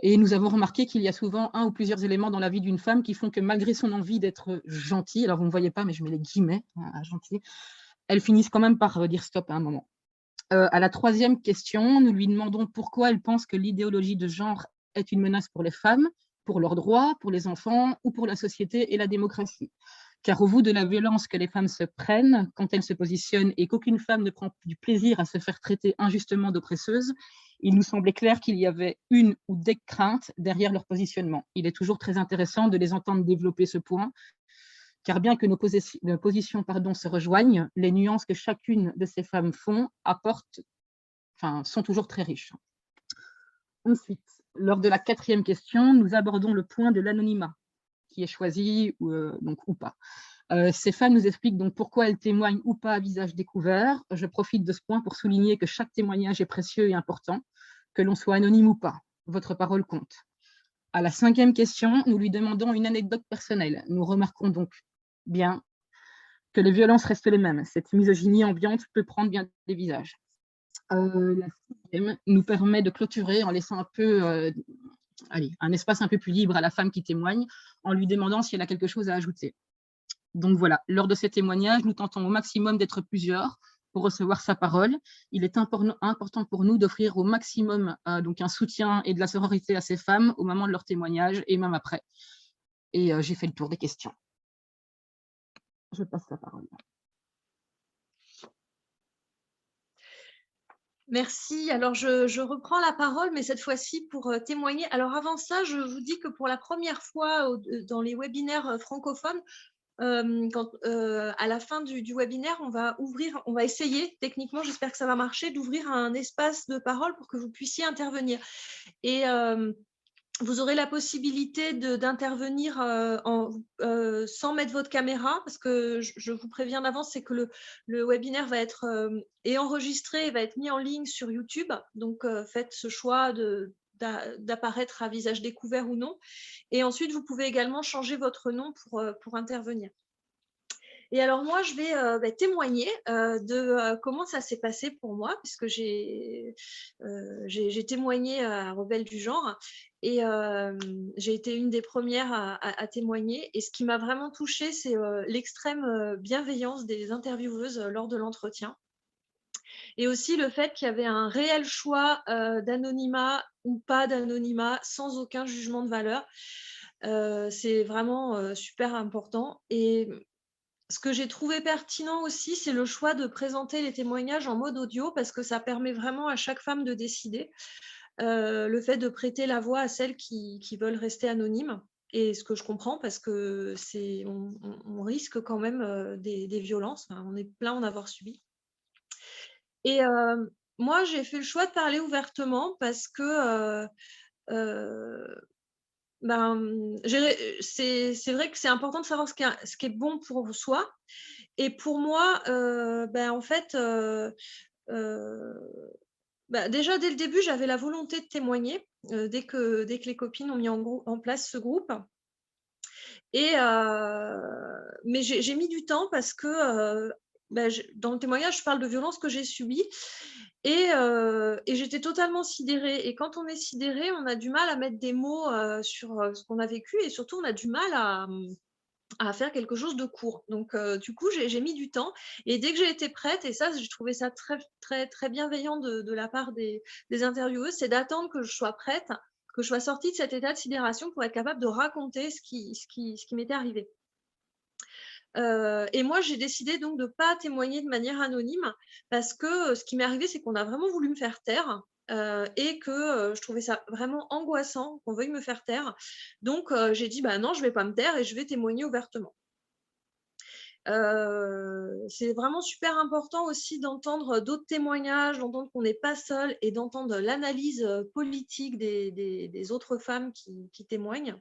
S4: Et nous avons remarqué qu'il y a souvent un ou plusieurs éléments dans la vie d'une femme qui font que malgré son envie d'être gentille, alors vous ne voyez pas, mais je mets les guillemets à gentille, elle finisse quand même par dire stop à un moment. À la troisième question, nous lui demandons pourquoi elle pense que l'idéologie de genre est une menace pour les femmes, pour leurs droits, pour les enfants ou pour la société et la démocratie. Car au vu de la violence que les femmes se prennent quand elles se positionnent et qu'aucune femme ne prend du plaisir à se faire traiter injustement d'oppresseuse, il nous semblait clair qu'il y avait une ou des craintes derrière leur positionnement. Il est toujours très intéressant de les entendre développer ce point, car bien que nos positions se rejoignent, les nuances que chacune de ces femmes sont toujours très riches. Ensuite, lors de la quatrième question, nous abordons le point de l'anonymat, qui est choisi ou pas. Ces femmes nous expliquent donc pourquoi elles témoignent ou pas à visage découvert. Je profite de ce point pour souligner que chaque témoignage est précieux et important, que l'on soit anonyme ou pas. Votre parole compte. À la cinquième question, nous lui demandons une anecdote personnelle. Nous remarquons donc bien que les violences restent les mêmes. Cette misogynie ambiante peut prendre bien des visages. La sixième nous permet de clôturer en laissant un espace un peu plus libre à la femme qui témoigne, en lui demandant si elle a quelque chose à ajouter. Donc voilà, lors de ces témoignages, nous tentons au maximum d'être plusieurs pour recevoir sa parole. Il est important pour nous d'offrir au maximum donc un soutien et de la sororité à ces femmes au moment de leur témoignage et même après. Et j'ai fait le tour des questions. Je passe la parole.
S1: Merci. Alors, je reprends la parole, mais cette fois-ci pour témoigner. Alors, avant ça, je vous dis que pour la première fois dans les webinaires francophones, à la fin du webinaire, on va essayer, techniquement, j'espère que ça va marcher, d'ouvrir un espace de parole pour que vous puissiez intervenir. Et vous aurez la possibilité d'intervenir sans mettre votre caméra, parce que je vous préviens d'avance, c'est que le webinaire va être enregistré et va être mis en ligne sur YouTube. Donc, faites ce choix d'apparaître à visage découvert ou non. Et ensuite, vous pouvez également changer votre nom pour intervenir. Et alors, moi, je vais témoigner de comment ça s'est passé pour moi, puisque j'ai témoigné à Rebelle du genre et j'ai été une des premières à témoigner. Et ce qui m'a vraiment touchée, c'est l'extrême bienveillance des intervieweuses lors de l'entretien. Et aussi le fait qu'il y avait un réel choix d'anonymat ou pas d'anonymat, sans aucun jugement de valeur. C'est vraiment super important. Et ce que j'ai trouvé pertinent aussi, c'est le choix de présenter les témoignages en mode audio, parce que ça permet vraiment à chaque femme de décider. Le fait de prêter la voix à celles qui veulent rester anonymes. Et ce que je comprends, parce que on risque quand même des violences. Enfin, on est plein en avoir subi. Et moi, j'ai fait le choix de parler ouvertement parce que c'est vrai que c'est important de savoir ce qui est bon pour soi. Et pour moi, en fait, déjà, dès le début, j'avais la volonté de témoigner dès que les copines ont mis en place ce groupe. Mais j'ai mis du temps parce que dans le témoignage, je parle de violences que j'ai subies et j'étais totalement sidérée. Et quand on est sidéré, on a du mal à mettre des mots sur ce qu'on a vécu et surtout, on a du mal à faire quelque chose de court. Donc, du coup, j'ai mis du temps. Et dès que j'ai été prête, et ça, j'ai trouvé ça très, très, très bienveillant de la part des intervieweuses, c'est d'attendre que je sois prête, que je sois sortie de cet état de sidération pour être capable de raconter ce qui m'était arrivé. Et moi, j'ai décidé donc de ne pas témoigner de manière anonyme parce que ce qui m'est arrivé, c'est qu'on a vraiment voulu me faire taire et que je trouvais ça vraiment angoissant qu'on veuille me faire taire. Donc, j'ai dit, non, je ne vais pas me taire et je vais témoigner ouvertement. C'est vraiment super important aussi d'entendre d'autres témoignages, d'entendre qu'on n'est pas seul et d'entendre l'analyse politique des autres femmes qui témoignent.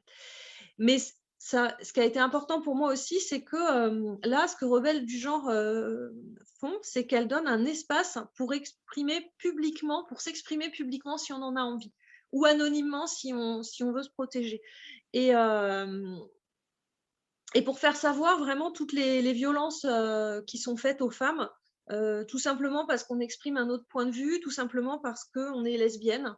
S1: Mais ce qui a été important pour moi aussi, c'est que là, ce que Rebelles du genre font, c'est qu'elles donnent un espace pour s'exprimer publiquement si on en a envie, ou anonymement si on veut se protéger. Et pour faire savoir vraiment toutes les violences qui sont faites aux femmes, tout simplement parce qu'on exprime un autre point de vue, tout simplement parce qu'on est lesbienne.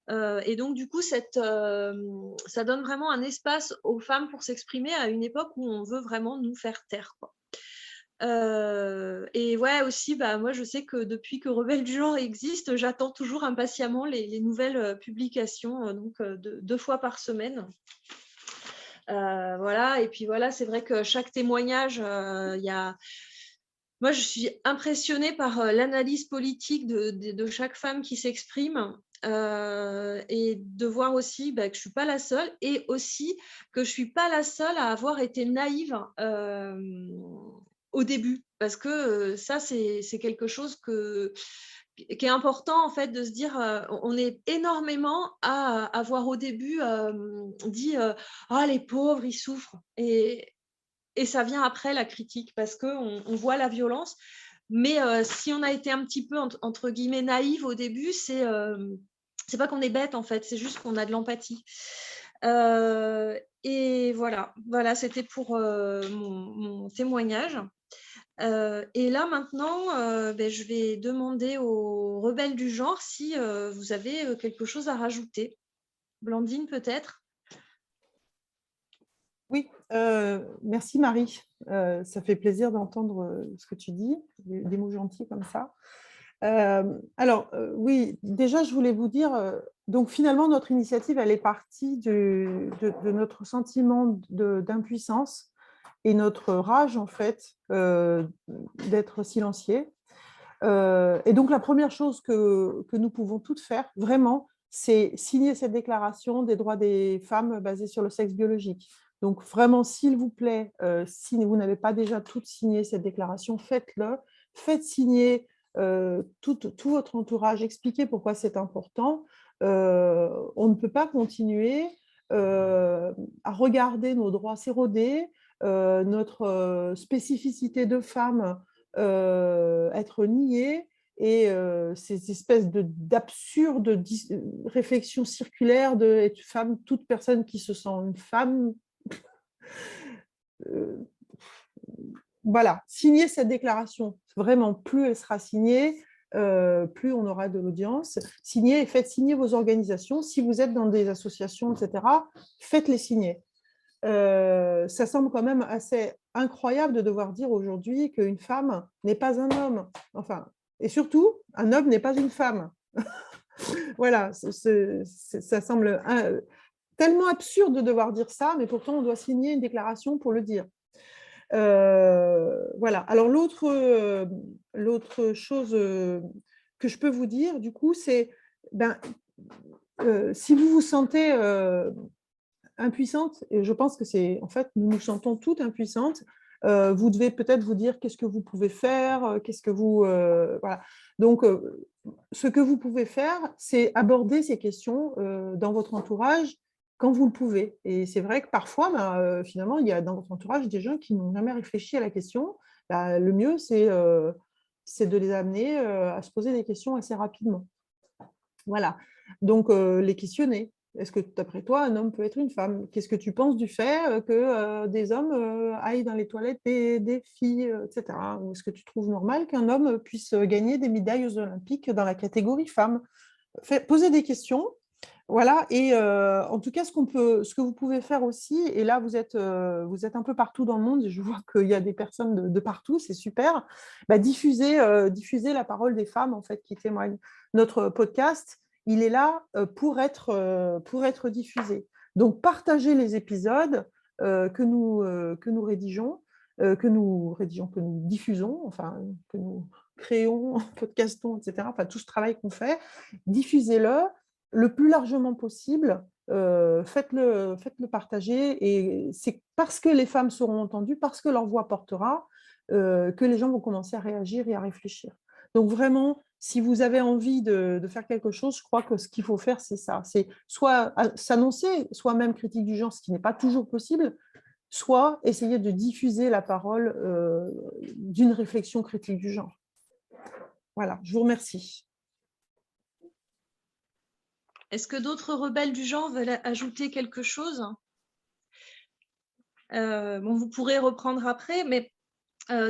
S1: Et donc, du coup, ça donne vraiment un espace aux femmes pour s'exprimer à une époque où on veut vraiment nous faire taire, quoi. Et ouais, aussi, moi, je sais que depuis que Rebelles du genre existe, j'attends toujours impatiemment les nouvelles publications, donc 2 fois par semaine. Voilà, et puis voilà, c'est vrai que chaque témoignage, moi, je suis impressionnée par l'analyse politique de chaque femme qui s'exprime et de voir aussi que je ne suis pas la seule et aussi que je ne suis pas la seule à avoir été naïve au début. Parce que ça, c'est quelque chose qui est important en fait de se dire on est énormément à avoir au début dit ah les pauvres ils souffrent et ça vient après la critique parce qu'on voit la violence, mais si on a été un petit peu entre guillemets naïve au début, c'est pas qu'on est bête en fait, c'est juste qu'on a de l'empathie. Et voilà, c'était pour mon témoignage. Et là maintenant, je vais demander aux Rebelles du genre si vous avez quelque chose à rajouter. Blandine, peut-être?
S2: Oui, merci Marie. Ça fait plaisir d'entendre ce que tu dis, des mots gentils comme ça. Oui, déjà, je voulais vous dire, donc finalement, notre initiative, elle est partie de notre sentiment d'impuissance et notre rage, en fait, d'être silenciés. Et donc, la première chose que nous pouvons toutes faire, vraiment, c'est signer cette déclaration des droits des femmes basée sur le sexe biologique. Donc, vraiment, s'il vous plaît, si vous n'avez pas déjà toutes signé cette déclaration, faites-le. Faites signer tout votre entourage, expliquez pourquoi c'est important. On ne peut pas continuer à regarder nos droits s'éroder, notre spécificité de femme être niée et ces espèces d'absurdes réflexions circulaires de être femme, toute personne qui se sent une femme. Voilà, signer cette déclaration. Vraiment, plus elle sera signée, plus on aura de l'audience. Signez et faites signer vos organisations. Si vous êtes dans des associations, etc., faites-les signer. Ça semble quand même assez incroyable de devoir dire aujourd'hui qu'une femme n'est pas un homme. Enfin, et surtout, un homme n'est pas une femme. Voilà, ça semble tellement absurde de devoir dire ça, mais pourtant on doit signer une déclaration pour le dire. Voilà. Alors l'autre chose que je peux vous dire, du coup, c'est si vous vous sentez impuissante, et je pense que c'est, en fait, nous nous sentons toutes impuissantes, vous devez peut-être vous dire qu'est-ce que vous pouvez faire, qu'est-ce que vous... voilà. Donc, ce que vous pouvez faire, c'est aborder ces questions dans votre entourage quand vous le pouvez. Et c'est vrai que parfois, finalement, il y a dans votre entourage des gens qui n'ont jamais réfléchi à la question. Le mieux, c'est de les amener à se poser des questions assez rapidement. Voilà. Donc, les questionner. Est-ce que, d'après toi, un homme peut être une femme? Qu'est-ce que tu penses du fait que des hommes aillent dans les toilettes des filles, etc. Ou est-ce que tu trouves normal qu'un homme puisse gagner des médailles aux Olympiques dans la catégorie femmes? Poser des questions. Voilà, et en tout cas, ce que vous pouvez faire aussi, et là, vous êtes un peu partout dans le monde, et je vois qu'il y a des personnes de partout, c'est super, diffuser la parole des femmes, en fait, qui témoignent. Notre podcast, il est là pour être diffusé. Donc, partagez les épisodes que nous rédigeons, que nous diffusons, enfin, que nous créons, podcastons, etc., enfin, tout ce travail qu'on fait, diffusez-le le plus largement possible, faites-le partager, et c'est parce que les femmes seront entendues, parce que leur voix portera, que les gens vont commencer à réagir et à réfléchir. Donc vraiment, si vous avez envie de faire quelque chose, je crois que ce qu'il faut faire, c'est ça, c'est soit s'annoncer, soit même critique du genre, ce qui n'est pas toujours possible, soit essayer de diffuser la parole d'une réflexion critique du genre. Voilà, je vous remercie.
S1: Est-ce que d'autres rebelles du genre veulent ajouter quelque chose? Bon, vous pourrez reprendre après, mais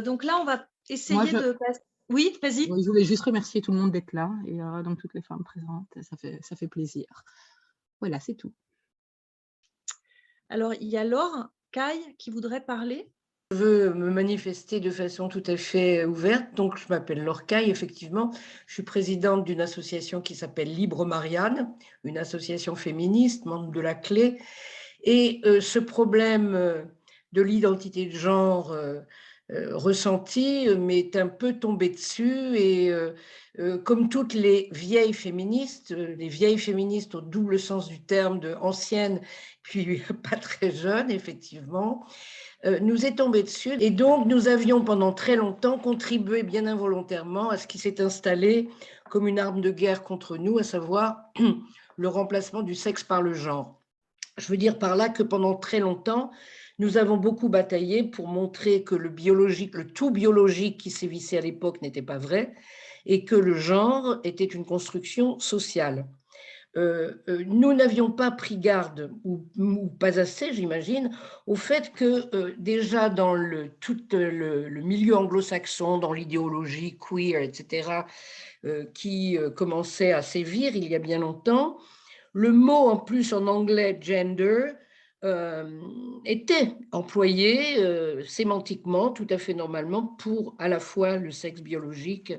S1: donc là, on va essayer de passer. Oui, vas-y.
S4: Je voulais juste remercier tout le monde d'être là, et donc toutes les femmes présentes, ça fait plaisir. Voilà, c'est tout.
S1: Alors, il y a Laure Caille qui voudrait parler.
S6: Je veux me manifester de façon tout à fait ouverte. Donc, je m'appelle Laure Caille, effectivement. Je suis présidente d'une association qui s'appelle Libre Marianne, une association féministe, membre de la Clé. Et ce problème de l'identité de genre ressenti m'est un peu tombé dessus. Et comme toutes les vieilles féministes au double sens du terme, de anciennes, puis pas très jeunes, effectivement, nous est tombé dessus. Et donc, nous avions pendant très longtemps contribué bien involontairement à ce qui s'est installé comme une arme de guerre contre nous, à savoir le remplacement du sexe par le genre. Je veux dire par là que pendant très longtemps, nous avons beaucoup bataillé pour montrer que le tout biologique qui sévissait à l'époque n'était pas vrai, et que le genre était une construction sociale. Nous n'avions pas pris garde, ou pas assez, j'imagine, au fait que déjà dans tout le milieu anglo-saxon, dans l'idéologie queer, etc., qui commençait à sévir il y a bien longtemps, le mot en plus en anglais gender était employé sémantiquement, tout à fait normalement, pour à la fois le sexe biologique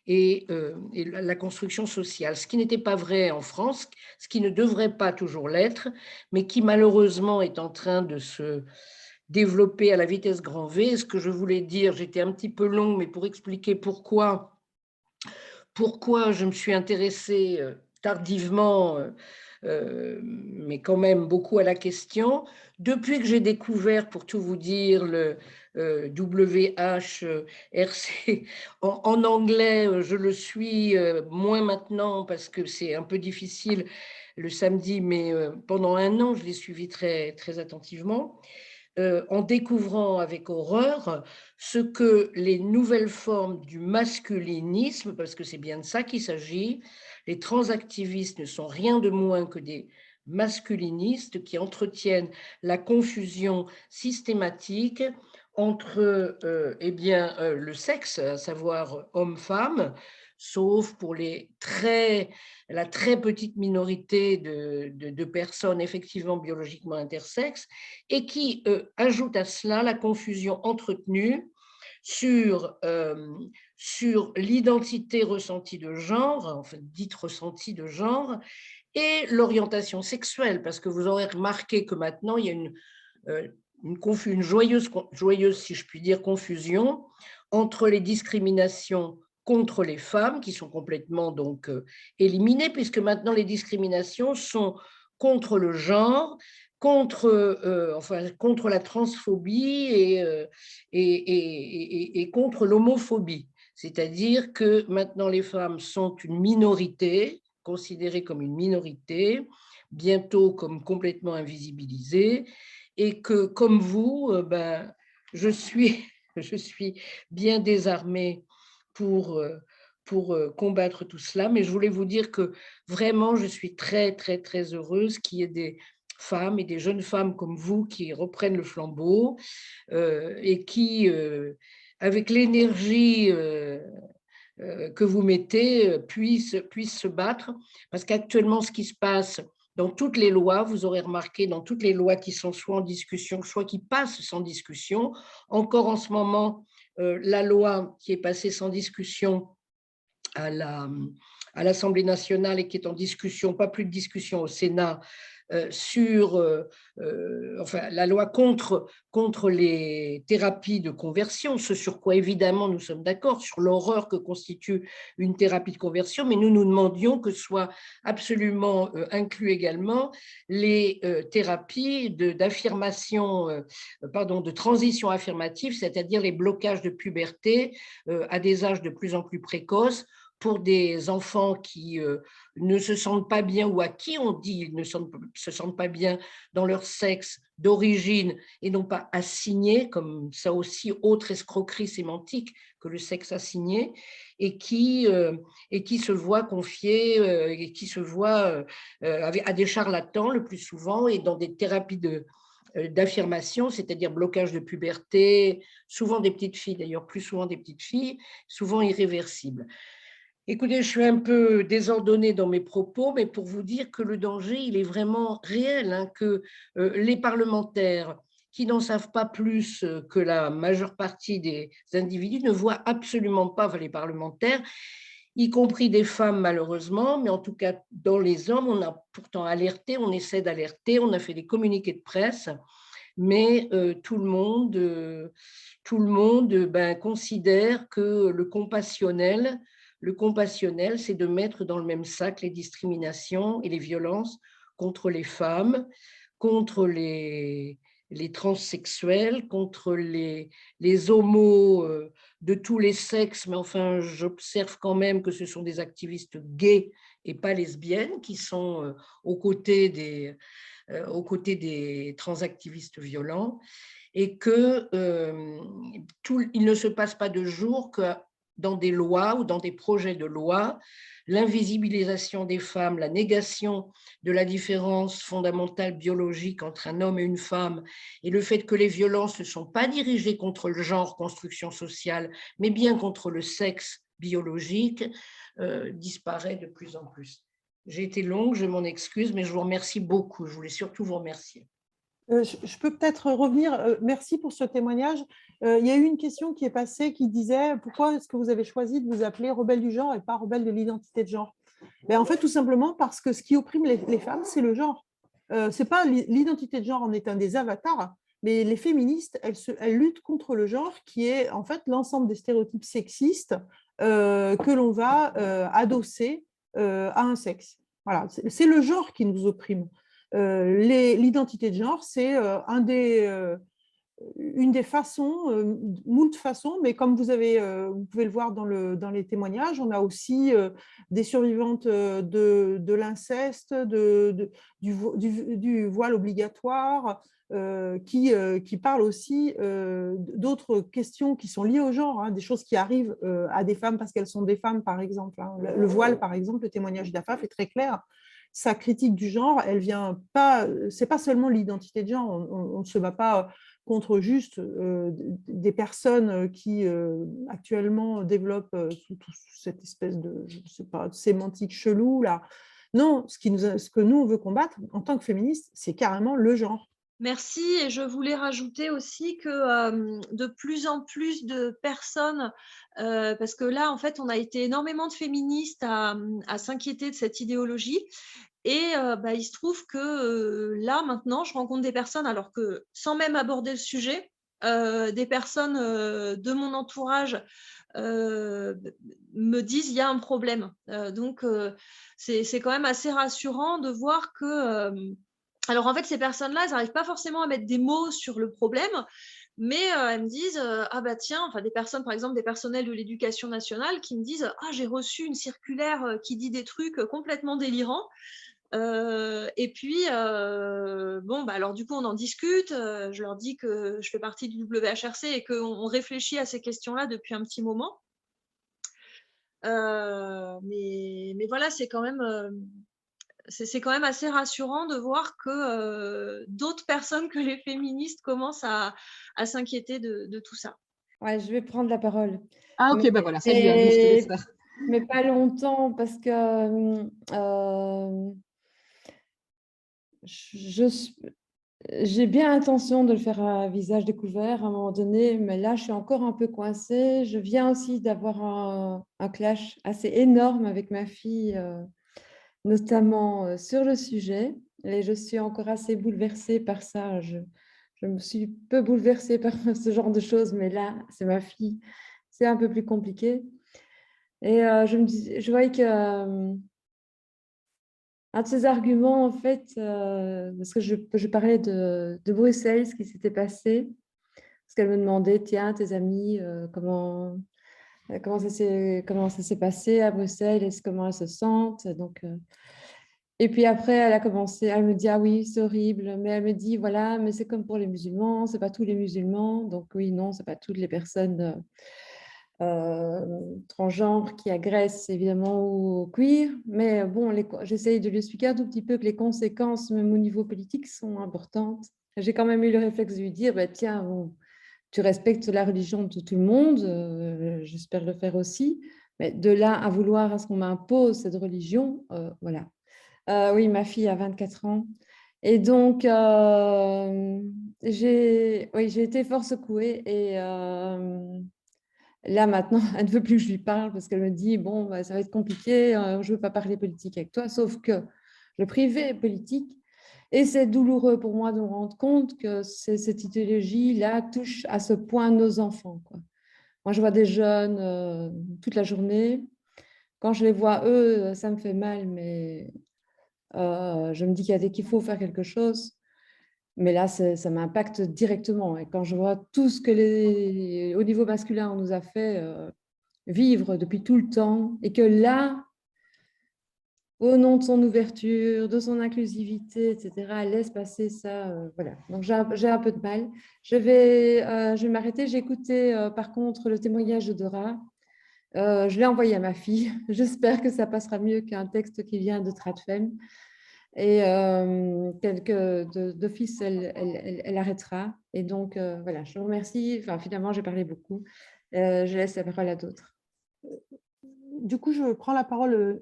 S6: et la construction sociale, ce qui n'était pas vrai en France, ce qui ne devrait pas toujours l'être, mais qui malheureusement est en train de se développer à la vitesse grand V. Ce que je voulais dire, j'étais un petit peu long, mais pour expliquer pourquoi je me suis intéressée tardivement, mais quand même beaucoup à la question. Depuis que j'ai découvert, pour tout vous dire, le WHRC en anglais, je le suis moins maintenant parce que c'est un peu difficile le samedi, mais pendant un an, je l'ai suivi très, très attentivement. En découvrant avec horreur ce que les nouvelles formes du masculinisme, parce que c'est bien de ça qu'il s'agit, les transactivistes ne sont rien de moins que des masculinistes qui entretiennent la confusion systématique entre le sexe, à savoir homme-femme, sauf pour la très petite minorité de personnes effectivement biologiquement intersexes, et qui ajoute à cela la confusion entretenue sur l'identité ressentie de genre, en fait dite ressentie de genre, et l'orientation sexuelle, parce que vous aurez remarqué que maintenant il y a une joyeuse, si je puis dire, confusion entre les discriminations contre les femmes, qui sont complètement donc éliminées, puisque maintenant les discriminations sont contre le genre, contre la transphobie et contre l'homophobie. C'est-à-dire que maintenant les femmes sont une minorité, considérées comme une minorité, bientôt comme complètement invisibilisées, et que comme vous, je suis bien désarmée pour combattre tout cela, mais je voulais vous dire que vraiment, je suis très, très, très heureuse qu'il y ait des femmes et des jeunes femmes comme vous qui reprennent le flambeau et qui, avec l'énergie que vous mettez, puissent se battre. Parce qu'actuellement, ce qui se passe dans toutes les lois, vous aurez remarqué, dans toutes les lois qui sont soit en discussion, soit qui passent sans discussion, encore en ce moment, la loi qui est passée sans discussion à l'Assemblée nationale et qui est en discussion, pas plus de discussion au Sénat, sur la loi contre les thérapies de conversion, ce sur quoi évidemment nous sommes d'accord, sur l'horreur que constitue une thérapie de conversion, mais nous demandions que soient absolument inclus également les thérapies d'affirmation, de transition affirmative, c'est-à-dire les blocages de puberté à des âges de plus en plus précoces, pour des enfants qui ne se sentent pas bien ou à qui on dit qu'ils ne se sentent pas bien dans leur sexe d'origine et non pas assigné, comme ça aussi, autre escroquerie sémantique que le sexe assigné, et qui se voient confier et qui se voient à des charlatans le plus souvent et dans des thérapies d'affirmation, c'est-à-dire blocage de puberté, souvent des petites filles, d'ailleurs plus souvent des petites filles, souvent irréversibles. Écoutez, je suis un peu désordonnée dans mes propos, mais pour vous dire que le danger, il est vraiment réel, hein, que les parlementaires qui n'en savent pas plus que la majeure partie des individus ne voient absolument pas, enfin, les parlementaires, y compris des femmes malheureusement, mais en tout cas dans les hommes, on a pourtant alerté, on essaie d'alerter, on a fait des communiqués de presse, mais tout le monde considère que le compassionnel, c'est de mettre dans le même sac les discriminations et les violences contre les femmes, contre les transsexuels, contre les homos de tous les sexes, mais enfin, j'observe quand même que ce sont des activistes gays et pas lesbiennes qui sont aux côtés des transactivistes violents, et que il ne se passe pas de jour que dans des lois ou dans des projets de loi, l'invisibilisation des femmes, la négation de la différence fondamentale biologique entre un homme et une femme, et le fait que les violences ne sont pas dirigées contre le genre, construction sociale, mais bien contre le sexe biologique, disparaît de plus en plus. J'ai été longue, je m'en excuse, mais je vous remercie beaucoup. Je voulais surtout vous remercier.
S2: Je peux peut-être revenir. Merci pour ce témoignage. Il y a eu une question qui est passée qui disait « Pourquoi est-ce que vous avez choisi de vous appeler rebelle du genre et pas rebelle de l'identité de genre ?» En fait, tout simplement parce que ce qui opprime les femmes, c'est le genre. C'est pas l'identité de genre en est un des avatars, mais les féministes, elles luttent contre le genre qui est en fait l'ensemble des stéréotypes sexistes que l'on va adosser à un sexe. Voilà, c'est le genre qui nous opprime. L'identité de genre, c'est une des façons, moult façons, mais comme vous pouvez le voir dans les témoignages, on a aussi des survivantes de l'inceste, du voile obligatoire, qui parlent aussi d'autres questions qui sont liées au genre, hein, des choses qui arrivent à des femmes parce qu'elles sont des femmes, par exemple. Hein. Le voile, par exemple, le témoignage d'Afaf est très clair. Sa critique du genre, elle vient pas, c'est pas seulement l'identité de genre, on ne se bat pas contre juste des personnes qui actuellement développent cette espèce de, je sais pas, de sémantique chelou là. Non, ce que nous on veut combattre en tant que féministes, c'est carrément le genre.
S1: Merci, et je voulais rajouter aussi que de plus en plus de personnes, parce que là, en fait, on a été énormément de féministes à s'inquiéter de cette idéologie, et il se trouve que là, maintenant, je rencontre des personnes, alors que sans même aborder le sujet, des personnes de mon entourage me disent il y a un problème. Donc, c'est quand même assez rassurant de voir que… alors, en fait, ces personnes-là, elles n'arrivent pas forcément à mettre des mots sur le problème, Mais elles me disent, ah bah tiens, enfin des personnes, par exemple des personnels de l'éducation nationale qui me disent, ah j'ai reçu une circulaire qui dit des trucs complètement délirants. Et puis, bon, bah, alors du coup, on en discute. Je leur dis que je fais partie du WHRC et qu'on réfléchit à ces questions-là depuis un petit moment. Mais voilà, c'est quand même assez rassurant de voir que d'autres personnes que les féministes commencent à s'inquiéter de tout ça.
S7: Ouais, je vais prendre la parole.
S4: Ah, ok, bah voilà, salut Anne, je te laisse faire.
S7: Mais pas longtemps, parce que j'ai bien l'intention de le faire à visage découvert à un moment donné, mais là, je suis encore un peu coincée. Je viens aussi d'avoir un clash assez énorme avec ma fille, notamment sur le sujet. Et je suis encore assez bouleversée par ça. Je me suis peu bouleversée par ce genre de choses, mais là, c'est ma fille. C'est un peu plus compliqué. Et je voyais que un de ces arguments, en fait, parce que je parlais de Bruxelles, ce qui s'était passé, parce qu'elle me demandait, tiens, tes amis, comment ça s'est passé à Bruxelles, comment elles se sentent. Donc, et puis après, elle me dit, ah oui, c'est horrible, mais elle me dit, voilà, mais c'est comme pour les musulmans, c'est pas tous les musulmans. Donc oui, non, c'est pas toutes les personnes transgenres qui agressent évidemment au queer, mais bon, j'essaye de lui expliquer un tout petit peu que les conséquences, même au niveau politique, sont importantes. J'ai quand même eu le réflexe de lui dire, bah, tiens, bon, tu respectes la religion de tout le monde, j'espère le faire aussi, mais de là à vouloir à ce qu'on m'impose cette religion, voilà. Oui, ma fille a 24 ans. Et donc, j'ai été fort secouée et là, maintenant, elle ne veut plus que je lui parle parce qu'elle me dit, bon, bah, ça va être compliqué, je ne veux pas parler politique avec toi, sauf que le privé est politique. Et c'est douloureux pour moi de me rendre compte que cette idéologie-là touche à ce point nos enfants, quoi. Moi, je vois des jeunes toute la journée. Quand je les vois, eux, ça me fait mal, mais je me dis qu'il faut faire quelque chose. Mais là, ça m'impacte directement. Et quand je vois tout ce que au niveau masculin, on nous a fait vivre depuis tout le temps, et que là, au nom de son ouverture, de son inclusivité, etc., elle laisse passer ça. Voilà. Donc, j'ai un peu de mal. Je vais m'arrêter. J'ai écouté, par contre, le témoignage de Dora. Je l'ai envoyé à ma fille. J'espère que ça passera mieux qu'un texte qui vient de Tradfem. Et d'office, elle arrêtera. Et donc, voilà, je vous remercie. Enfin, finalement, j'ai parlé beaucoup. Je laisse la parole à d'autres.
S2: Du coup, je prends la parole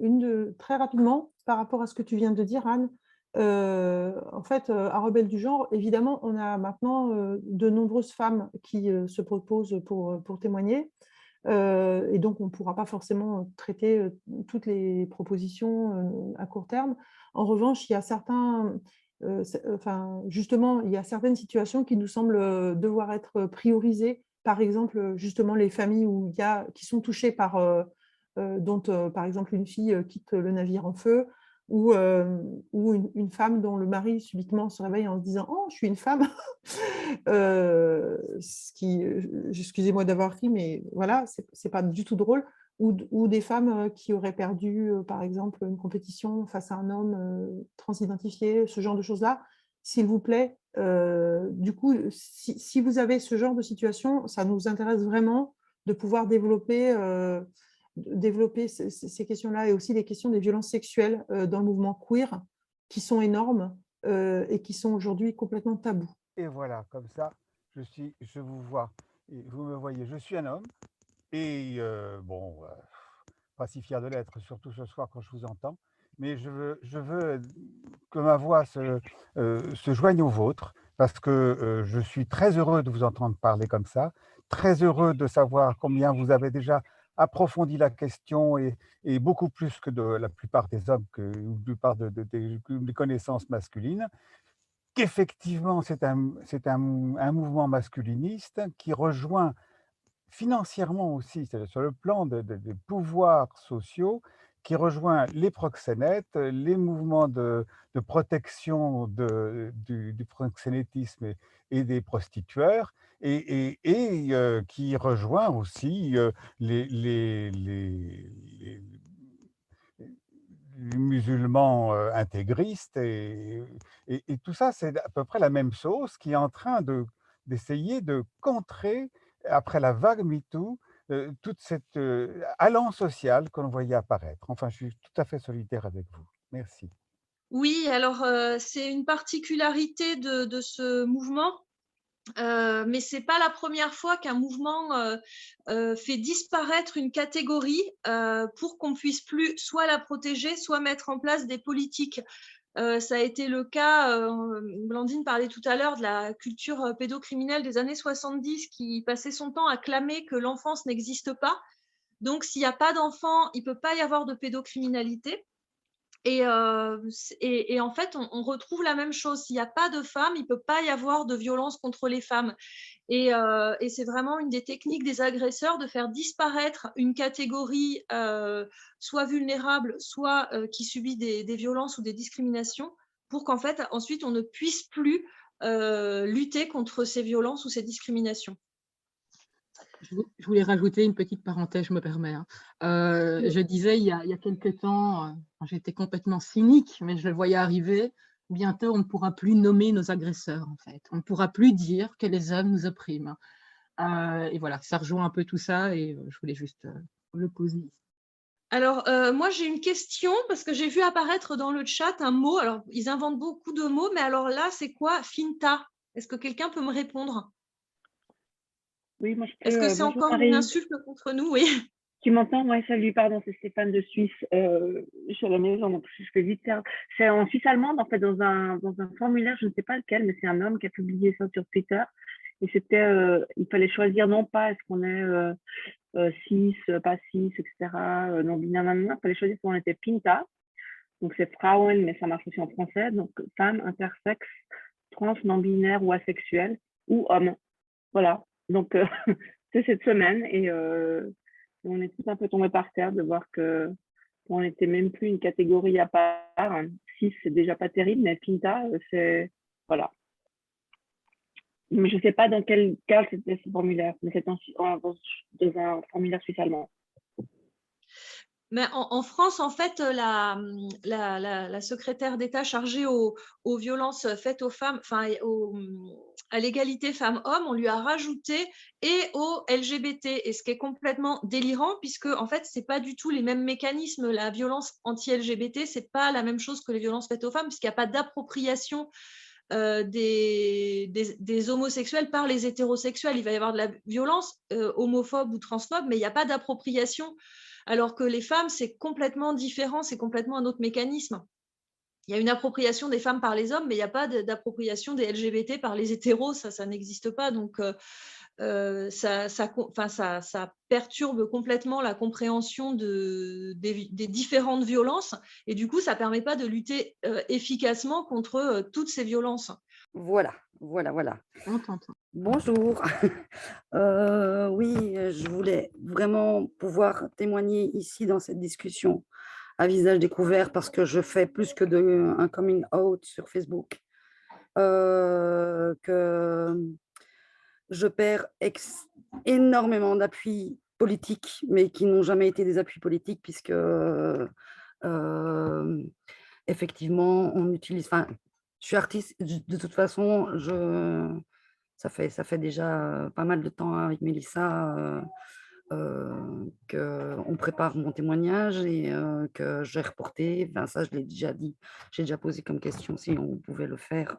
S2: très rapidement par rapport à ce que tu viens de dire, Anne. En fait, à Rebelles du genre, évidemment, on a maintenant de nombreuses femmes qui se proposent pour témoigner. Et donc, on ne pourra pas forcément traiter toutes les propositions à court terme. En revanche, il y a justement, il y a certaines situations qui nous semblent devoir être priorisées. Par exemple, justement, les familles qui sont touchées dont, par exemple, une fille quitte le navire en feu, ou une femme dont le mari subitement se réveille en se disant « Oh, je suis une femme !» excusez-moi d'avoir ri, mais voilà, c'est pas du tout drôle. Ou des femmes qui auraient perdu, par exemple, une compétition face à un homme transidentifié, ce genre de choses-là. S'il vous plaît, du coup, si vous avez ce genre de situation, ça nous intéresse vraiment de pouvoir développer ces questions-là, et aussi les questions des violences sexuelles dans le mouvement queer, qui sont énormes et qui sont aujourd'hui complètement tabous.
S8: Et voilà, comme ça, je vous vois, et vous me voyez, je suis un homme, et bon, pas si fier de l'être, surtout ce soir quand je vous entends, mais je veux que ma voix se joigne au vôtre, parce que je suis très heureux de vous entendre parler comme ça, très heureux de savoir combien vous avez déjà approfondi la question, et beaucoup plus que de la plupart des hommes, ou la plupart des connaissances masculines, qu'effectivement c'est un mouvement masculiniste qui rejoint financièrement aussi, c'est sur le plan des pouvoirs sociaux, qui rejoint les proxénètes, les mouvements de protection du proxénétisme et des prostitueurs, et qui rejoint aussi les musulmans intégristes, et tout ça, c'est à peu près la même chose qui est en train d'essayer de contrer, après la vague MeToo, toute cette allant social qu'on voyait apparaître. Enfin, je suis tout à fait solidaire avec vous. Merci.
S1: Oui, alors c'est une particularité de ce mouvement, mais ce n'est pas la première fois qu'un mouvement fait disparaître une catégorie pour qu'on puisse plus soit la protéger, soit mettre en place des politiques. Ça a été le cas, Blandine parlait tout à l'heure de la culture pédocriminelle des années 70 qui passait son temps à clamer que l'enfance n'existe pas. Donc, s'il n'y a pas d'enfant, il ne peut pas y avoir de pédocriminalité. Et en fait, on retrouve la même chose. S'il n'y a pas de femmes, il ne peut pas y avoir de violence contre les femmes. Et c'est vraiment une des techniques des agresseurs de faire disparaître une catégorie soit vulnérable, soit qui subit des violences ou des discriminations, pour qu'en fait, ensuite, on ne puisse plus lutter contre ces violences ou ces discriminations.
S4: Je voulais rajouter une petite parenthèse, je me permets. Hein. Je disais il y a quelques temps, j'étais complètement cynique, mais je le voyais arriver. Bientôt, on ne pourra plus nommer nos agresseurs, en fait. On ne pourra plus dire que les hommes nous oppriment. Et voilà, ça rejoint un peu tout ça, et je voulais juste le poser ici.
S1: Alors, moi, j'ai une question, parce que j'ai vu apparaître dans le chat un mot. Alors, ils inventent beaucoup de mots, mais alors là, c'est quoi finta? Est-ce que quelqu'un peut me répondre?
S9: Oui, moi je peux.
S1: Est-ce que c'est
S9: Bonjour
S1: encore une
S9: Marie.
S1: insulte contre nous? Oui.
S9: Tu m'entends? Ouais, salut, pardon, c'est Stéphane de Suisse. Je suis à la maison, donc je fais vite faire. C'est en Suisse allemande, en fait, dans un formulaire, je ne sais pas lequel, mais c'est un homme qui a publié ça sur Twitter. Et c'était, il fallait choisir non pas est-ce qu'on est cis, pas cis, etc., non binaire, il fallait choisir si on était pinta. Donc c'est Frauen, mais ça marche aussi en français. Donc femme, intersexe, trans, non binaire ou asexuel, ou homme. Voilà. Donc c'est cette semaine, et on est tous un peu tombés par terre de voir que on n'était même plus une catégorie à part. Cis, c'est déjà pas terrible, mais pinta, c'est voilà. Mais je ne sais pas dans quel cas c'était ce formulaire, mais c'est dans un formulaire suisse allemand.
S1: Mais en France, en fait, la secrétaire d'État chargée aux violences faites aux femmes, enfin à l'égalité femmes-hommes, on lui a rajouté et aux LGBT, et ce qui est complètement délirant, puisque en fait, c'est pas du tout les mêmes mécanismes. La violence anti-LGBT, c'est pas la même chose que les violences faites aux femmes, puisqu'il n'y a pas d'appropriation des homosexuels par les hétérosexuels. Il va y avoir de la violence homophobe ou transphobe, mais il n'y a pas d'appropriation. Alors que les femmes, c'est complètement différent, c'est complètement un autre mécanisme. Il y a une appropriation des femmes par les hommes, mais il n'y a pas d'appropriation des LGBT par les hétéros, ça n'existe pas. Donc, ça perturbe complètement la compréhension des différentes violences, et du coup, ça ne permet pas de lutter efficacement contre toutes ces violences.
S10: Voilà. Bonjour. Oui, je voulais vraiment pouvoir témoigner ici dans cette discussion à visage découvert, parce que je fais plus que un coming out sur Facebook, que je perds énormément d'appuis politiques, mais qui n'ont jamais été des appuis politiques, puisque effectivement, on utilise... Je suis artiste, de toute façon, ça fait déjà pas mal de temps avec Mélissa qu'on prépare mon témoignage, et que j'ai reporté. Ça, je l'ai déjà dit, j'ai déjà posé comme question si on pouvait le faire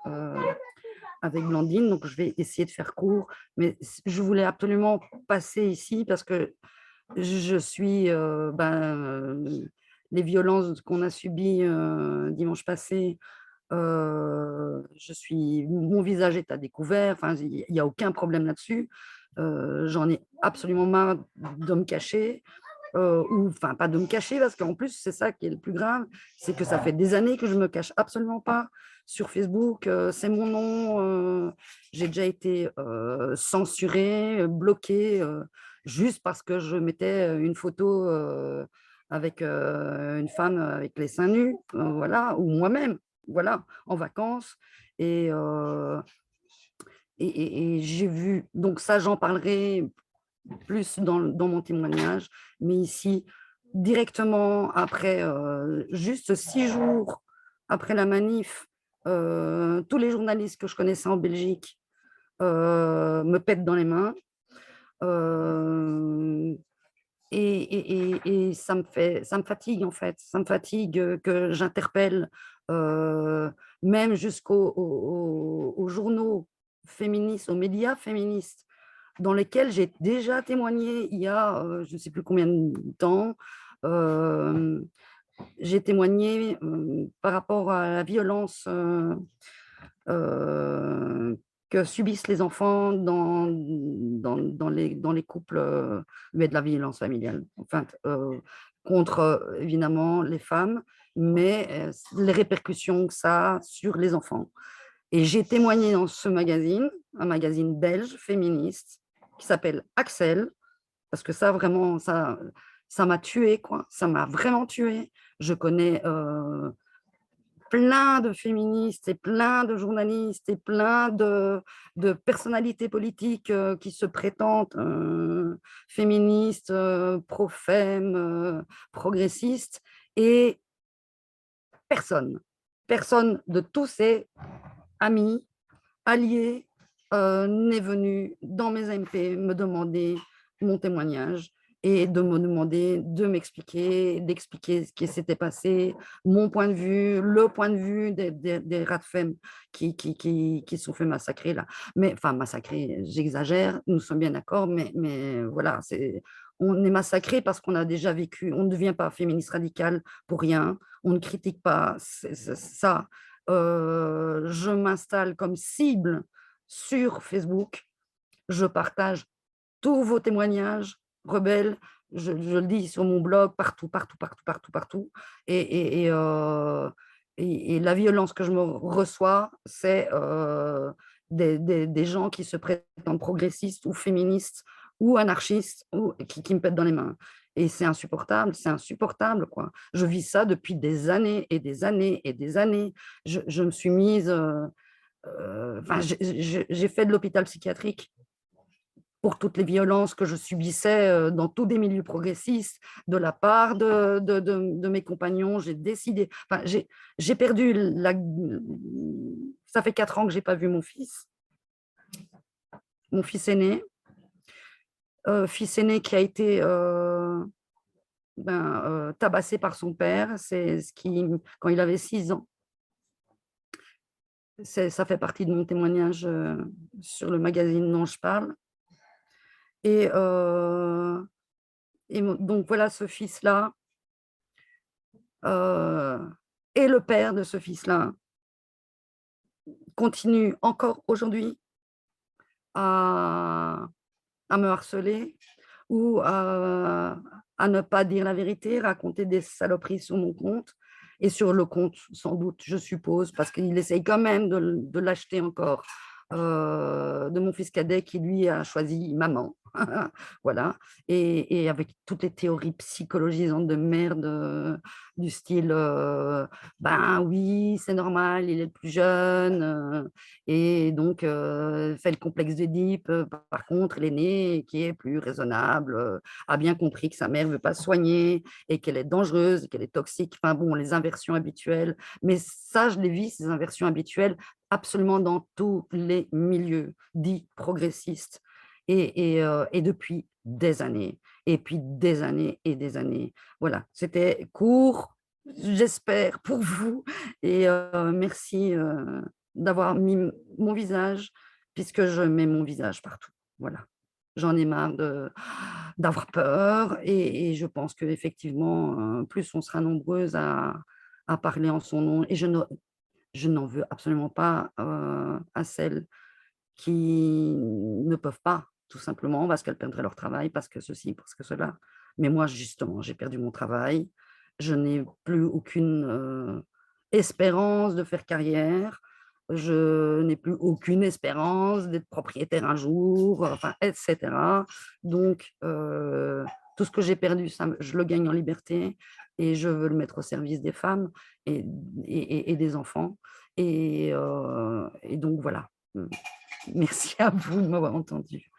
S10: avec Blandine, donc je vais essayer de faire court, mais je voulais absolument passer ici parce que je suis les violences qu'on a subies dimanche passé. Mon visage est à découvert, il n'y a aucun problème là-dessus. J'en ai absolument marre de me cacher, pas de me cacher, parce qu'en plus, c'est ça qui est le plus grave, c'est que ça fait des années que je ne me cache absolument pas sur Facebook. C'est mon nom, j'ai déjà été censurée, bloquée, juste parce que je mettais une photo avec une femme avec les seins nus, voilà, ou moi-même, voilà, en vacances. Et, et j'ai vu, donc ça, j'en parlerai plus dans mon témoignage, mais ici, directement après, juste 6 jours après la manif, tous les journalistes que je connaissais en Belgique me pètent dans les mains. Et ça me fatigue en fait, ça me fatigue que j'interpelle même aux journaux féministes, aux médias féministes, dans lesquels j'ai déjà témoigné il y a je ne sais plus combien de temps. J'ai témoigné par rapport à la violence que subissent les enfants dans les couples, mais de la violence familiale, enfin, contre évidemment les femmes, mais les répercussions que ça a sur les enfants. Et j'ai témoigné dans ce magazine, un magazine belge féministe qui s'appelle Axel, parce que ça vraiment, ça m'a tuée, quoi. Ça m'a vraiment tuée. Je connais plein de féministes et plein de journalistes et plein de personnalités politiques qui se prétendent féministes, pro-femme, progressistes, et personne de tous ces amis, alliés, n'est venu dans mes MP me demander mon témoignage et de me demander de m'expliquer, d'expliquer ce qui s'était passé, mon point de vue, le point de vue des rats de femmes qui sont fait massacrer là. Mais, enfin, massacrer, j'exagère, nous sommes bien d'accord, mais voilà, on est massacré parce qu'on a déjà vécu, on ne devient pas féministe radical pour rien, on ne critique pas ça. Je m'installe comme cible sur Facebook, je partage tous vos témoignages rebelles, je le dis sur mon blog, partout. Et la violence que je me reçois, c'est des gens qui se prétendent progressistes ou féministes ou anarchistes ou qui me pètent dans les mains. Et c'est insupportable, quoi. Je vis ça depuis des années et des années et des années. Je me suis mise... j'ai fait de l'hôpital psychiatrique pour toutes les violences que je subissais dans tous des milieux progressistes de la part de mes compagnons. J'ai décidé... Enfin, j'ai perdu ça fait 4 ans que je n'ai pas vu mon fils aîné. Fils aîné qui a été tabassé par son père, quand il avait 6 ans. Ça fait partie de mon témoignage sur le magazine dont je parle. Et donc voilà, ce fils-là et le père de ce fils-là continue encore aujourd'hui à me harceler ou à ne pas dire la vérité, raconter des saloperies sur mon compte et sur le compte, sans doute, je suppose, parce qu'il essaye quand même de l'acheter encore, de mon fils cadet qui, lui, a choisi maman. Voilà. Et avec toutes les théories psychologisantes de merde du style ben oui, c'est normal, il est le plus jeune et donc fait le complexe d'Édipe. Par contre, l'aîné, qui est plus raisonnable, a bien compris que sa mère ne veut pas se soigner et qu'elle est dangereuse, qu'elle est toxique. Enfin bon, les inversions habituelles. Mais ça, je les vis, ces inversions habituelles, absolument dans tous les milieux dits progressistes. Et depuis des années, et puis des années et des années. Voilà, c'était court, j'espère, pour vous. Et merci d'avoir mis mon visage, puisque je mets mon visage partout. Voilà, j'en ai marre d'avoir peur. Et je pense qu'effectivement, plus on sera nombreuses à parler en son nom. Et je n'en veux absolument pas à celles qui ne peuvent pas, tout simplement, parce qu'elles perdraient leur travail, parce que ceci, parce que cela. Mais moi, justement, j'ai perdu mon travail. Je n'ai plus aucune espérance de faire carrière. Je n'ai plus aucune espérance d'être propriétaire un jour, enfin, etc. Donc, tout ce que j'ai perdu, je le gagne en liberté et je veux le mettre au service des femmes et des enfants. Et donc, voilà. Merci à vous de m'avoir entendu.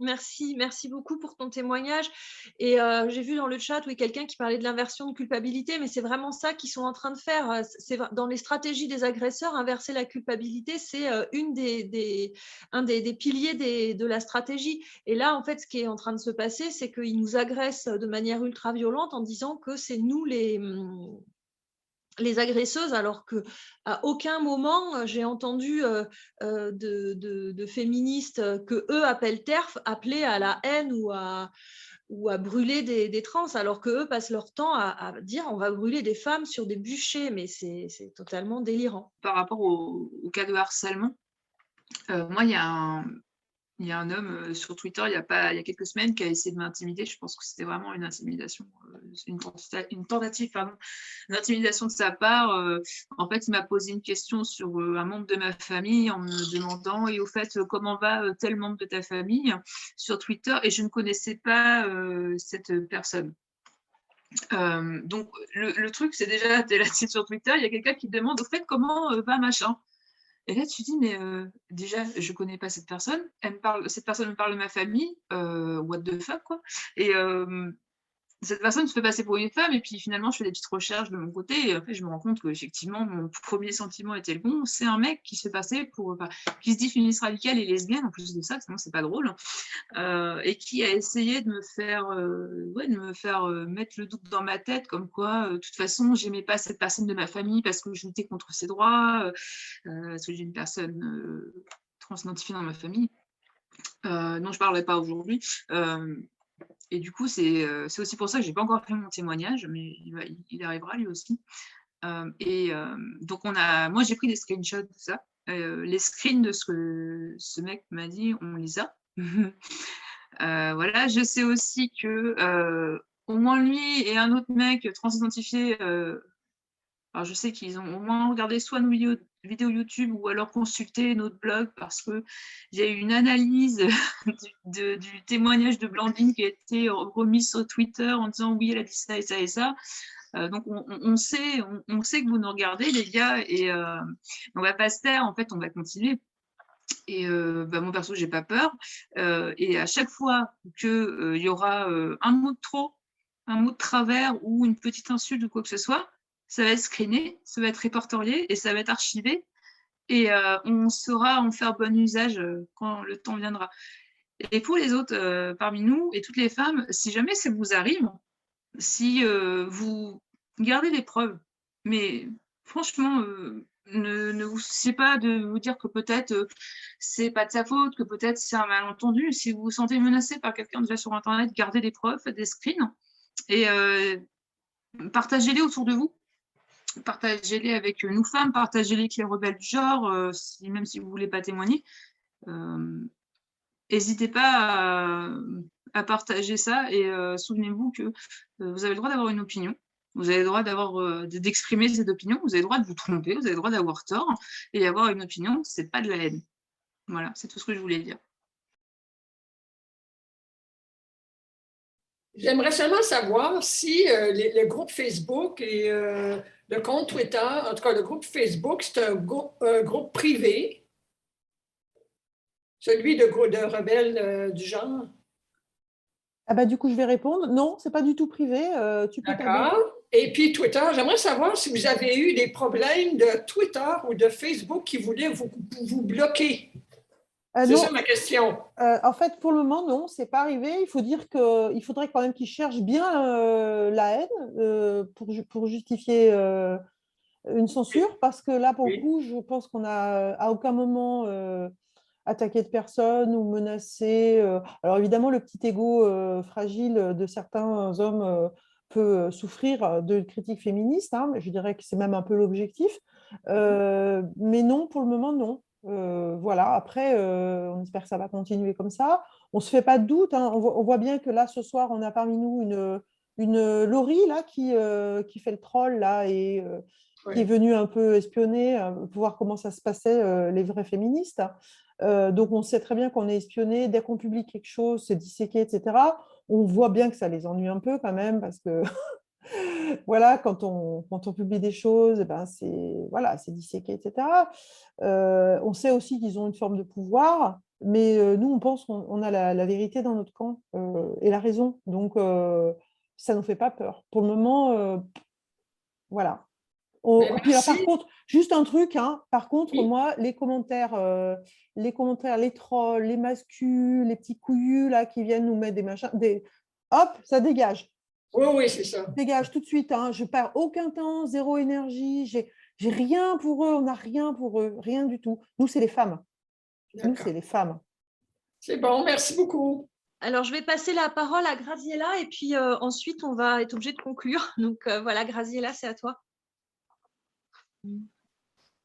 S1: Merci beaucoup pour ton témoignage. Et j'ai vu dans le chat quelqu'un qui parlait de l'inversion de culpabilité, mais c'est vraiment ça qu'ils sont en train de faire. Dans les stratégies des agresseurs, inverser la culpabilité, c'est un des piliers de la stratégie. Et là, en fait, ce qui est en train de se passer, c'est qu'ils nous agressent de manière ultra violente en disant que c'est nous les agresseuses, alors qu'à aucun moment j'ai entendu de féministes que eux appellent TERF appeler à la haine ou à brûler des trans, alors qu'eux passent leur temps à dire on va brûler des femmes sur des bûchers, mais c'est totalement délirant.
S5: Par rapport au cas de harcèlement, moi, il y a un homme sur Twitter, il y a quelques semaines, qui a essayé de m'intimider. Je pense que c'était vraiment une intimidation, une tentative d'intimidation de sa part. En fait, il m'a posé une question sur un membre de ma famille en me demandant « Et au fait, comment va tel membre de ta famille ?» sur Twitter, et je ne connaissais pas cette personne. Donc, le truc, c'est déjà, tu es là sur Twitter, il y a quelqu'un qui te demande « Au fait, comment va machin ?» Et là, tu dis, mais déjà, je ne connais pas cette personne. Cette personne me parle de ma famille. What the fuck, quoi. Et cette personne se fait passer pour une femme. Et puis, finalement, je fais des petites recherches de mon côté. Et après, je me rends compte qu'effectivement, mon premier sentiment était le bon. C'est un mec qui se fait passer pour... qui se dit féministe radicale et lesbienne, en plus de ça. Sinon, c'est pas drôle. Et qui a essayé de me faire, mettre le doute dans ma tête, comme quoi, de toute façon, j'aimais pas cette personne de ma famille parce que je luttais contre ses droits, parce que j'ai une personne transidentifiée dans ma famille, dont je parlerai pas aujourd'hui. Et du coup, c'est aussi pour ça que j'ai pas encore fait mon témoignage, mais il arrivera lui aussi. Donc, moi, j'ai pris des screenshots de ça. Les screens de ce que ce mec m'a dit, on les a. Voilà, je sais aussi que au moins lui et un autre mec transidentifié, alors je sais qu'ils ont au moins regardé soit nos vidéos YouTube ou alors consulté notre blog, parce qu'il y a eu une analyse du témoignage de Blandine qui a été remise sur Twitter en disant oui, elle a dit ça et ça et ça. Donc on sait que vous nous regardez, les gars, et on va pas se taire, en fait, on va continuer. Et moi, perso, j'ai pas peur. Et à chaque fois qu'il y aura un mot de trop, un mot de travers ou une petite insulte ou quoi que ce soit, ça va être screené, ça va être répertorié et ça va être archivé. Et on saura en faire bon usage quand le temps viendra. Et pour les autres parmi nous et toutes les femmes, si jamais ça vous arrive, si vous gardez des preuves, mais franchement, ne vous souciez pas de vous dire que peut-être c'est pas de sa faute, que peut-être c'est un malentendu. Si vous vous sentez menacé par quelqu'un déjà sur Internet, gardez des preuves, faites des screens et partagez-les autour de vous. Partagez-les avec nous femmes, partagez-les avec les rebelles du genre, même si vous ne voulez pas témoigner. N'hésitez pas à partager ça, et souvenez-vous que vous avez le droit d'avoir une opinion, vous avez le droit d'exprimer cette opinion, vous avez le droit de vous tromper, vous avez le droit d'avoir tort, et avoir une opinion, ce n'est pas de la haine. Voilà, c'est tout ce que je voulais dire.
S11: J'aimerais seulement savoir si le groupe Facebook et le compte Twitter, en tout cas le groupe Facebook, c'est un groupe privé, celui de rebelles du genre.
S2: Ah bah, du coup, je vais répondre. Non, ce n'est pas du tout privé. Tu peux
S11: D'accord. Et puis Twitter, j'aimerais savoir si vous avez eu des problèmes de Twitter ou de Facebook qui voulaient vous bloquer. C'est ça ma question.
S2: En fait, pour le moment, non, ce n'est pas arrivé. Il faut dire qu'il faudrait quand même qu'ils cherchent bien la haine pour justifier une censure, parce que là, pour le coup, je pense qu'on n'a à aucun moment attaqué de personne ou menacé. Alors évidemment, le petit ego fragile de certains hommes peut souffrir de critiques féministes, hein, mais je dirais que c'est même un peu l'objectif. Mais non, pour le moment, non. Voilà, après, on espère que ça va continuer comme ça. On ne se fait pas de doute, hein. On voit bien que là, ce soir, on a parmi nous une Laurie là, qui fait le troll là, et qui est venue un peu espionner pour voir comment ça se passait, les vrais féministes. Donc, on sait très bien qu'on est espionné. Dès qu'on publie quelque chose, c'est disséqué, etc. on voit bien que ça les ennuie un peu quand même, parce que voilà, quand on publie des choses, ben c'est disséqué, etc. On sait aussi qu'ils ont une forme de pouvoir, mais nous, on pense qu'on a la vérité dans notre camp et la raison. Donc, ça ne nous fait pas peur. Pour le moment, voilà. Puis là, par contre, juste un truc, hein, par contre, moi, les commentaires, les trolls, les mascus, les petits couillus là, qui viennent nous mettre des machins, hop, ça dégage.
S11: Oui, c'est ça.
S2: Dégage tout de suite, hein. Je perds aucun temps, zéro énergie, j'ai rien pour eux, on n'a rien pour eux, rien du tout. Nous, c'est les femmes. Nous, c'est les femmes.
S11: C'est bon, merci beaucoup.
S1: Alors, je vais passer la parole à Graziella et puis ensuite, on va être obligé de conclure. Donc, voilà, Graziella, c'est à toi.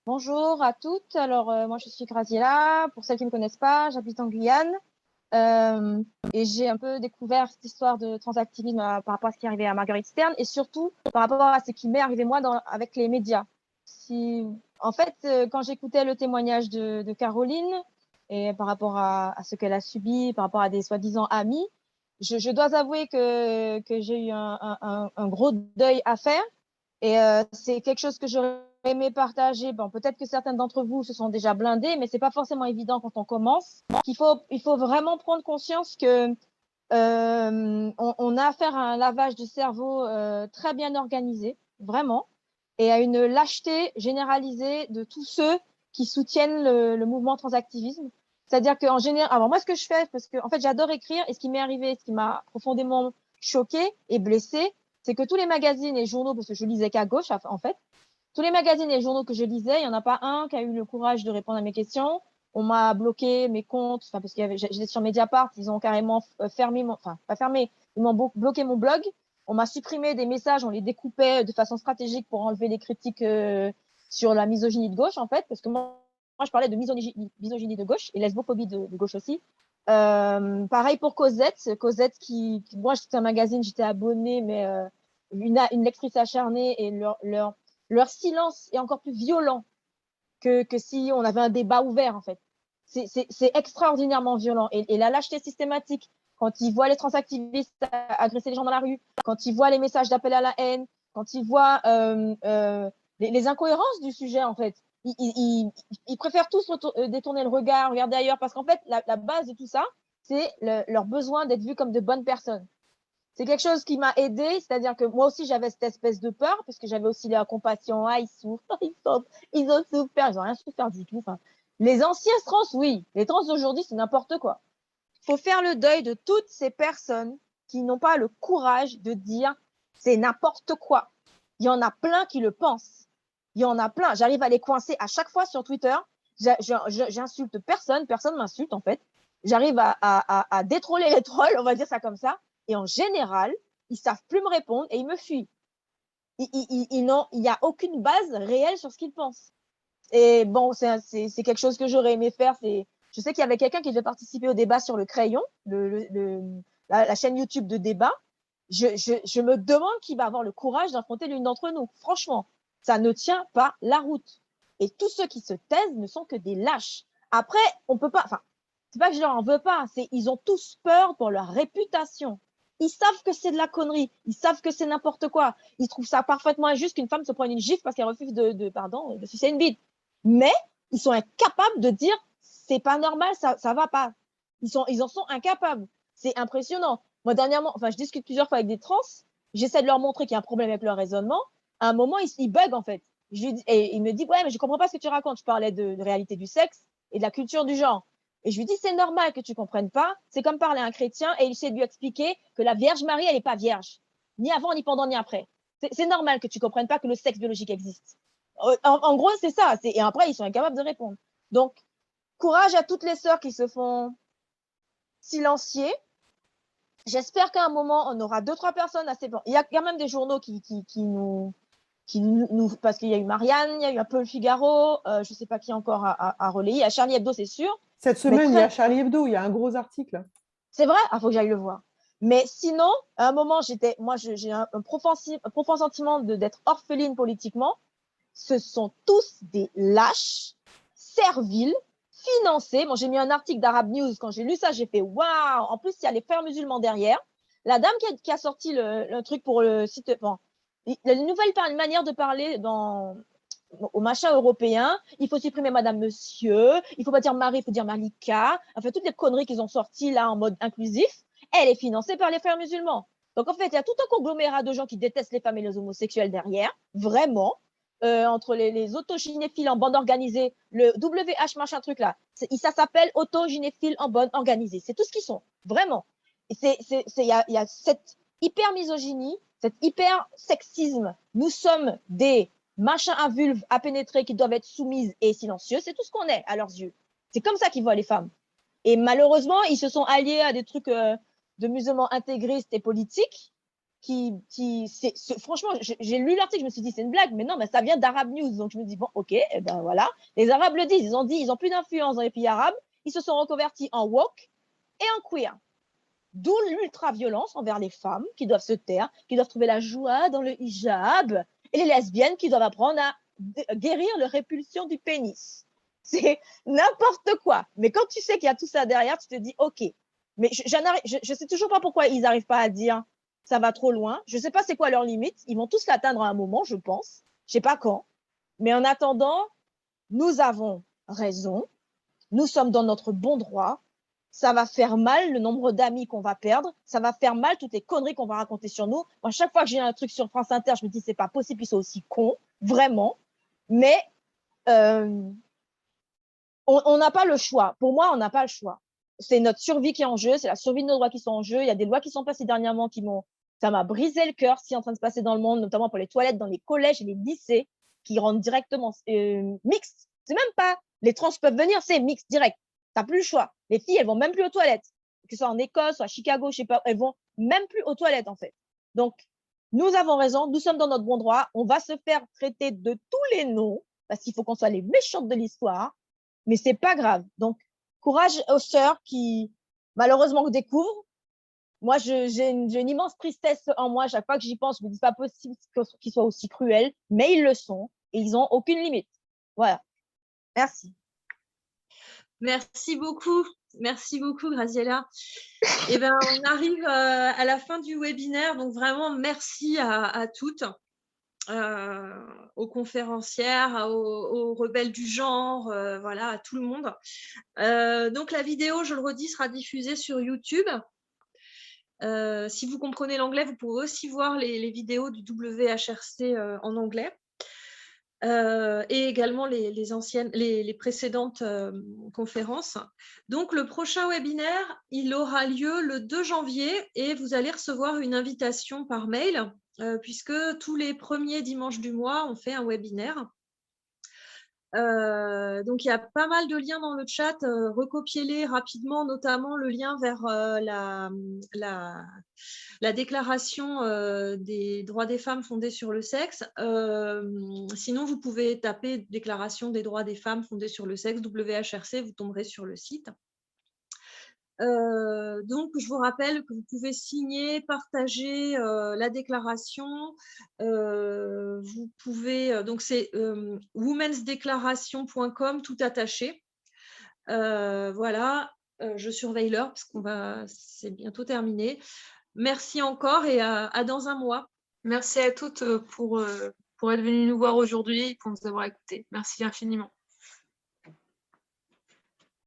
S12: Bonjour à toutes. Alors, moi, je suis Graziella. Pour celles qui ne me connaissent pas, j'habite en Guyane. Et j'ai un peu découvert cette histoire de transactivisme par rapport à ce qui est arrivé à Marguerite Stern et surtout par rapport à ce qui m'est arrivé moi avec les médias. En fait, quand j'écoutais le témoignage de Caroline et par rapport à ce qu'elle a subi, par rapport à des soi-disant amis, je dois avouer que j'ai eu un gros deuil à faire. Et c'est quelque chose que j'aurais aimé partager. Bon, peut-être que certains d'entre vous se sont déjà blindés, mais c'est pas forcément évident quand on commence. Il faut vraiment prendre conscience que on a affaire à un lavage de cerveau très bien organisé, vraiment, et à une lâcheté généralisée de tous ceux qui soutiennent le mouvement transactivisme. C'est-à-dire qu'en général, alors moi, ce que je fais, parce que en fait, j'adore écrire, et ce qui m'est arrivé, ce qui m'a profondément choquée et blessée, c'est que tous les magazines et journaux, parce que je lisais qu'à gauche, en fait, tous les magazines et journaux que je lisais, il n'y en a pas un qui a eu le courage de répondre à mes questions. On m'a bloqué mes comptes, parce que j'étais sur Mediapart, ils ont carrément fermé, pas fermé, ils m'ont bloqué mon blog. On m'a supprimé des messages, on les découpait de façon stratégique pour enlever les critiques sur la misogynie de gauche, en fait, parce que moi je parlais de misogynie de gauche et lesbophobie de gauche aussi. Pareil pour Cosette, moi c'était un magazine, j'étais abonnée, mais une lectrice acharnée, et leur silence est encore plus violent que si on avait un débat ouvert, en fait. C'est extraordinairement violent. Et la lâcheté systématique, quand ils voient les transactivistes agresser les gens dans la rue, quand ils voient les messages d'appel à la haine, quand ils voient les incohérences du sujet, en fait, ils préfèrent tous détourner le regard, regarder ailleurs, parce qu'en fait, la base de tout ça, c'est leur besoin d'être vus comme de bonnes personnes. C'est quelque chose qui m'a aidée, c'est-à-dire que moi aussi, j'avais cette espèce de peur, parce que j'avais aussi la compassion. Ah, ils souffrent, ils ont souffert, ils n'ont rien souffert du tout. Enfin, les anciens trans, oui. Les trans d'aujourd'hui, c'est n'importe quoi. Il faut faire le deuil de toutes ces personnes qui n'ont pas le courage de dire c'est n'importe quoi. Il y en a plein qui le pensent. Il y en a plein. J'arrive à les coincer à chaque fois sur Twitter. J'insulte personne m'insulte en fait. J'arrive à détrôler les trolls, on va dire ça comme ça. Et en général, ils savent plus me répondre et ils me fuient. Il n'y a aucune base réelle sur ce qu'ils pensent. Et bon, c'est quelque chose que j'aurais aimé faire. Je sais qu'il y avait quelqu'un qui devait participer au débat sur le crayon, la chaîne YouTube de débat. Je me demande qui va avoir le courage d'affronter l'une d'entre nous. Franchement, ça ne tient pas la route. Et tous ceux qui se taisent ne sont que des lâches. Après, on peut pas... Enfin, c'est pas que je leur en veux pas. Ils ont tous peur pour leur réputation. Ils savent que c'est de la connerie. Ils savent que c'est n'importe quoi. Ils trouvent ça parfaitement injuste qu'une femme se prenne une gifle parce qu'elle refuse de sucer une bite. Mais ils sont incapables de dire c'est pas normal, ça va pas. Ils en sont incapables. C'est impressionnant. Moi, dernièrement, je discute plusieurs fois avec des trans. J'essaie de leur montrer qu'il y a un problème avec leur raisonnement. À un moment, ils bug en fait. Et il me dit ouais, mais je comprends pas ce que tu racontes. Je parlais de réalité du sexe et de la culture du genre. Et je lui dis, c'est normal que tu ne comprennes pas. C'est comme parler à un chrétien et il essaie de lui expliquer que la Vierge Marie, elle n'est pas vierge. Ni avant, ni pendant, ni après. C'est normal que tu ne comprennes pas que le sexe biologique existe. En gros, c'est ça. Et après, ils sont incapables de répondre. Donc, courage à toutes les sœurs qui se font silencier. J'espère qu'à un moment, on aura 2-3 personnes assez... Il y a même des journaux qui nous... Parce qu'il y a eu Marianne, il y a eu un peu le Figaro, je ne sais pas qui encore a relayé. Il y a Charlie Hebdo, c'est sûr.
S2: Cette semaine, il y a Charlie Hebdo, il y a un gros article.
S12: C'est vrai? Il faut que j'aille le voir. Mais sinon, à un moment, j'ai un profond sentiment d'être orpheline politiquement. Ce sont tous des lâches, serviles, financés. Bon, j'ai mis un article d'Arab News. Quand j'ai lu ça, j'ai fait waouh! En plus, il y a les frères musulmans derrière. La dame qui a sorti le truc pour le site, bon, la nouvelle manière de parler au machin européen, il faut supprimer madame, monsieur, il faut pas dire Marie, il faut dire Malika. Enfin, toutes les conneries qu'ils ont sorties là en mode inclusif, elle est financée par les frères musulmans. Donc, en fait, il y a tout un conglomérat de gens qui détestent les femmes et les homosexuels derrière, vraiment. Entre les autogynéphiles en bande organisée, le WH machin truc là, ça s'appelle autogynéphiles en bande organisée. C'est tout ce qu'ils sont, vraiment. Il y a cette hyper misogynie, cet hyper sexisme. Nous sommes des machins à vulve à pénétrer qui doivent être soumises et silencieux. C'est tout ce qu'on est à leurs yeux. C'est comme ça qu'ils voient les femmes. Et malheureusement, ils se sont alliés à des trucs de musulmans intégristes et politiques. Franchement, j'ai lu l'article, je me suis dit c'est une blague, mais non, mais ça vient d'Arab News, donc je me dis bon, ok, et ben voilà, les Arabes le disent, ils ont plus d'influence dans les pays arabes, ils se sont reconvertis en woke et en queer, d'où l'ultra-violence envers les femmes qui doivent se taire, qui doivent trouver la joie dans le hijab, et les lesbiennes qui doivent apprendre à guérir leur répulsion du pénis. C'est n'importe quoi, mais quand tu sais qu'il y a tout ça derrière, tu te dis ok, mais je sais toujours pas pourquoi ils n'arrivent pas à dire ça va trop loin. Je ne sais pas c'est quoi leur limite. Ils vont tous l'atteindre à un moment, je pense. Je ne sais pas quand. Mais en attendant, nous avons raison. Nous sommes dans notre bon droit. Ça va faire mal le nombre d'amis qu'on va perdre. Ça va faire mal toutes les conneries qu'on va raconter sur nous. Moi, chaque fois que j'ai un truc sur France Inter, je me dis c'est pas possible qu'ils soient aussi cons, vraiment. Mais on n'a pas le choix. Pour moi, on n'a pas le choix. C'est notre survie qui est en jeu, c'est la survie de nos droits qui sont en jeu. Il y a des lois qui sont passées dernièrement ça m'a brisé le cœur, ce qui est en train de se passer dans le monde, notamment pour les toilettes dans les collèges et les lycées, qui rendent directement mixte. C'est même pas les trans peuvent venir, c'est mixte direct. T'as plus le choix. Les filles, elles vont même plus aux toilettes. Que ce soit en Écosse, soit à Chicago, je sais pas, elles vont même plus aux toilettes, en fait. Donc, nous avons raison, nous sommes dans notre bon droit, on va se faire traiter de tous les noms, parce qu'il faut qu'on soit les méchantes de l'histoire, mais c'est pas grave. Donc, courage aux sœurs qui, malheureusement, découvrent. Moi, j'ai une immense tristesse en moi. Chaque fois que j'y pense, je me dis pas possible qu'ils soient aussi cruels, mais ils le sont et ils n'ont aucune limite. Voilà. Merci.
S1: Merci beaucoup, Graziella. Eh ben, on arrive à la fin du webinaire, donc vraiment merci à toutes, aux conférencières, aux rebelles du genre, voilà, à tout le monde. Donc la vidéo, je le redis, sera diffusée sur YouTube. Si vous comprenez l'anglais, vous pouvez aussi voir les vidéos du WHRC en anglais. Et également les précédentes conférences. Donc, le prochain webinaire, il aura lieu le 2 janvier et vous allez recevoir une invitation par mail puisque tous les premiers dimanches du mois, on fait un webinaire. Donc, il y a pas mal de liens dans le chat. Recopiez-les rapidement, notamment le lien vers la déclaration des droits des femmes fondée sur le sexe. Sinon, vous pouvez taper déclaration des droits des femmes fondée sur le sexe, WHRC, vous tomberez sur le site. Donc, je vous rappelle que vous pouvez signer, partager la déclaration. Vous pouvez, donc c'est womensdeclaration.com, tout attaché. Voilà, je surveille l'heure parce c'est bientôt terminé. Merci encore et à dans un mois.
S5: Merci à toutes pour être venues nous voir aujourd'hui et pour nous avoir écoutés. Merci infiniment.